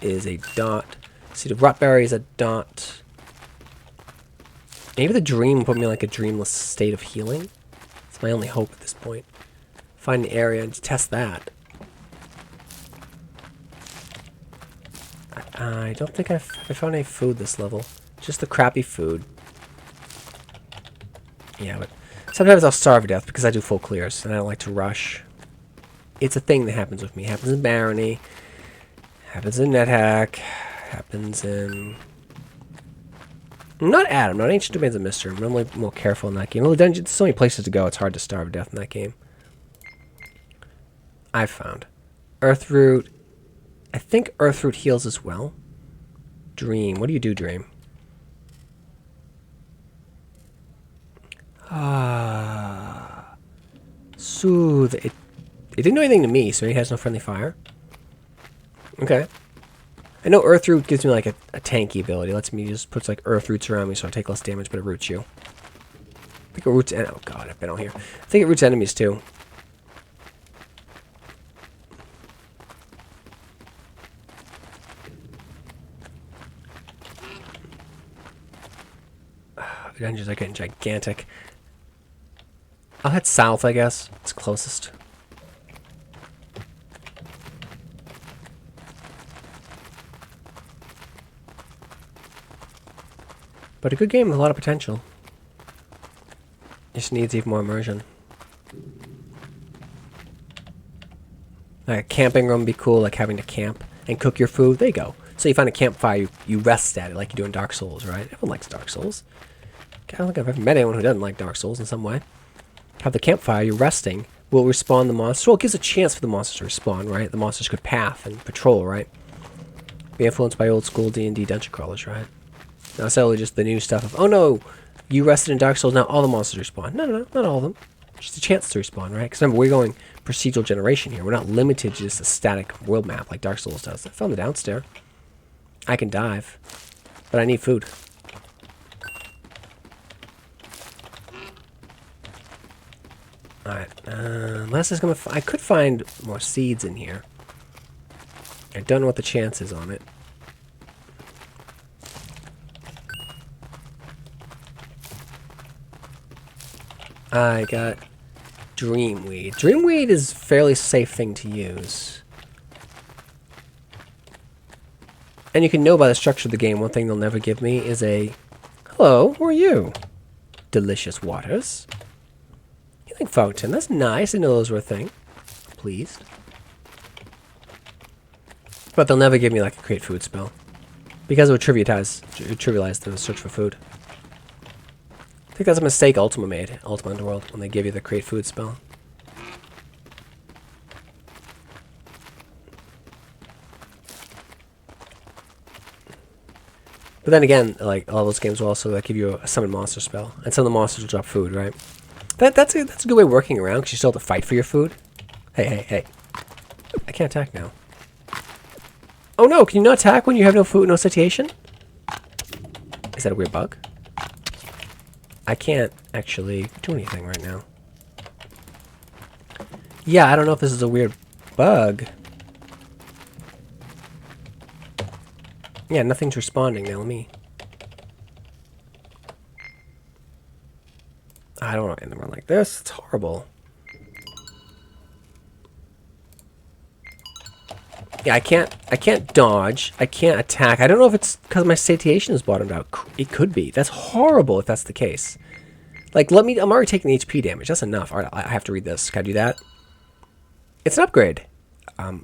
is a dot. Seed of Rotberry is a dot. Maybe the dream will put me in like a dreamless state of healing. It's my only hope at this point. Find an area and test that. I don't think I found any food this level. Just the crappy food. Yeah, but sometimes I'll starve to death because I do full clears and I don't like to rush. It's a thing that happens with me. It happens in Barony. Happens in NetHack. Happens in... Not Adam, not Ancient Domains of Mystery. I'm normally more careful in that game. Well, there's so many places to go, it's hard to starve to death in that game. I've found. Earthroot. I think Earthroot heals as well. Dream. What do you do, Dream? Ah. Soothe. It didn't do anything to me, so he has no friendly fire. Okay. I know Earthroot gives me like a tanky ability. It lets me just puts like Earth roots around me so I take less damage, but it roots you. I think it roots... Oh god, I've been out here. I think it roots enemies too. The dungeons are getting gigantic. I'll head south, I guess. It's closest. But a good game with a lot of potential. Just needs even more immersion. Like a camping room would be cool, like having to camp and cook your food. There you go. So you find a campfire, you rest at it like you do in Dark Souls, right? Everyone likes Dark Souls. I don't think I've ever met anyone who doesn't like Dark Souls in some way. Have the campfire, you're resting, will respawn the monster. Well, it gives a chance for the monsters to respawn, right? The monsters could path and patrol, right? Be influenced by old school D&D dungeon crawlers, right? Not necessarily just the new stuff of, oh no, you rested in Dark Souls, now all the monsters respawn. No, not all of them. Just a chance to respawn, right? Because remember, we're going procedural generation here. We're not limited to just a static world map like Dark Souls does. I found the downstairs. I can dive, but I need food. Alright, unless it's gonna... I could find more seeds in here. I don't know what the chance is on it. I got Dreamweed. Dreamweed is a fairly safe thing to use. And you can know by the structure of the game, one thing they'll never give me is a... Hello, who are you? Delicious waters. Healing fountain, that's nice. I didn't know those were a thing. Pleased. But they'll never give me like a create food spell. Because it would trivialize the search for food. I think that's a mistake Ultima made, Ultima Underworld, when they give you the create food spell. But then again, like all those games will also like give you a summon monster spell, and some of the monsters will drop food, right? That's a good way of working around because you still have to fight for your food. Hey! I can't attack now. Oh no! Can you not attack when you have no food, no satiation? Is that a weird bug? I can't actually do anything right now. Yeah, I don't know if this is a weird bug. Yeah, nothing's responding now. Let me... I don't want to end the run like this. It's horrible. Yeah, I can't dodge. I can't attack. I don't know if it's because my satiation is bottomed out. It could be. That's horrible if that's the case. Like, let me... I'm already taking the HP damage. That's enough. All right, I have to read this. Can I do that? It's an upgrade. How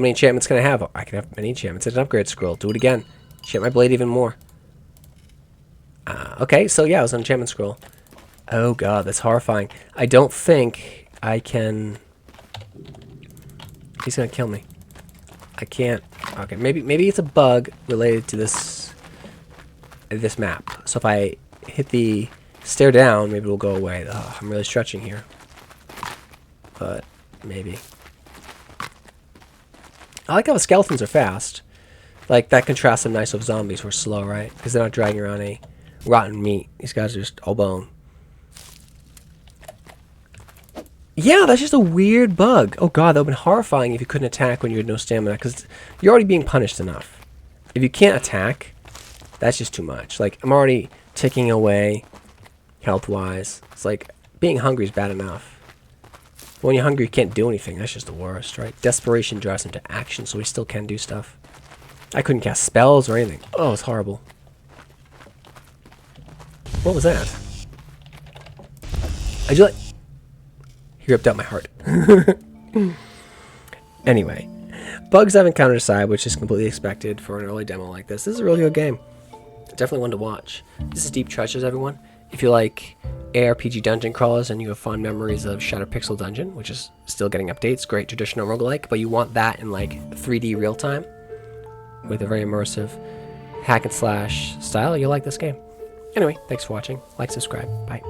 many enchantments can I have? Oh, I can have many enchantments. It's an upgrade scroll. Do it again. Enchant my blade even more. Okay, so yeah, it was an enchantment scroll. Oh god, that's horrifying. I don't think I can... He's gonna kill me. I can't... Okay, maybe it's a bug related to this map. So if I hit the stare down, maybe it'll go away. Oh, I'm really stretching here. But maybe. I like how the skeletons are fast. Like, that contrasts them nice with zombies who are slow, right? Because they're not dragging around any rotten meat. These guys are just all bone. Yeah, that's just a weird bug. Oh god, that would have been horrifying if you couldn't attack when you had no stamina. Because you're already being punished enough. If you can't attack, that's just too much. Like, I'm already ticking away health-wise. It's like, being hungry is bad enough. When you're hungry, you can't do anything. That's just the worst, right? Desperation drives him to action, so he still can do stuff. I couldn't cast spells or anything. Oh, it's horrible. What was that? I just like... He ripped out my heart. Anyway. Bugs I've encountered aside, which is completely expected for an early demo like this. This is a really good game. Definitely one to watch. This is Deep Treasures, everyone. If you like ARPG dungeon crawlers and you have fond memories of Shattered Pixel Dungeon, which is still getting updates, great traditional roguelike, but you want that in like 3D real time with a very immersive hack and slash style, you'll like this game. Anyway, thanks for watching. Like, subscribe. Bye.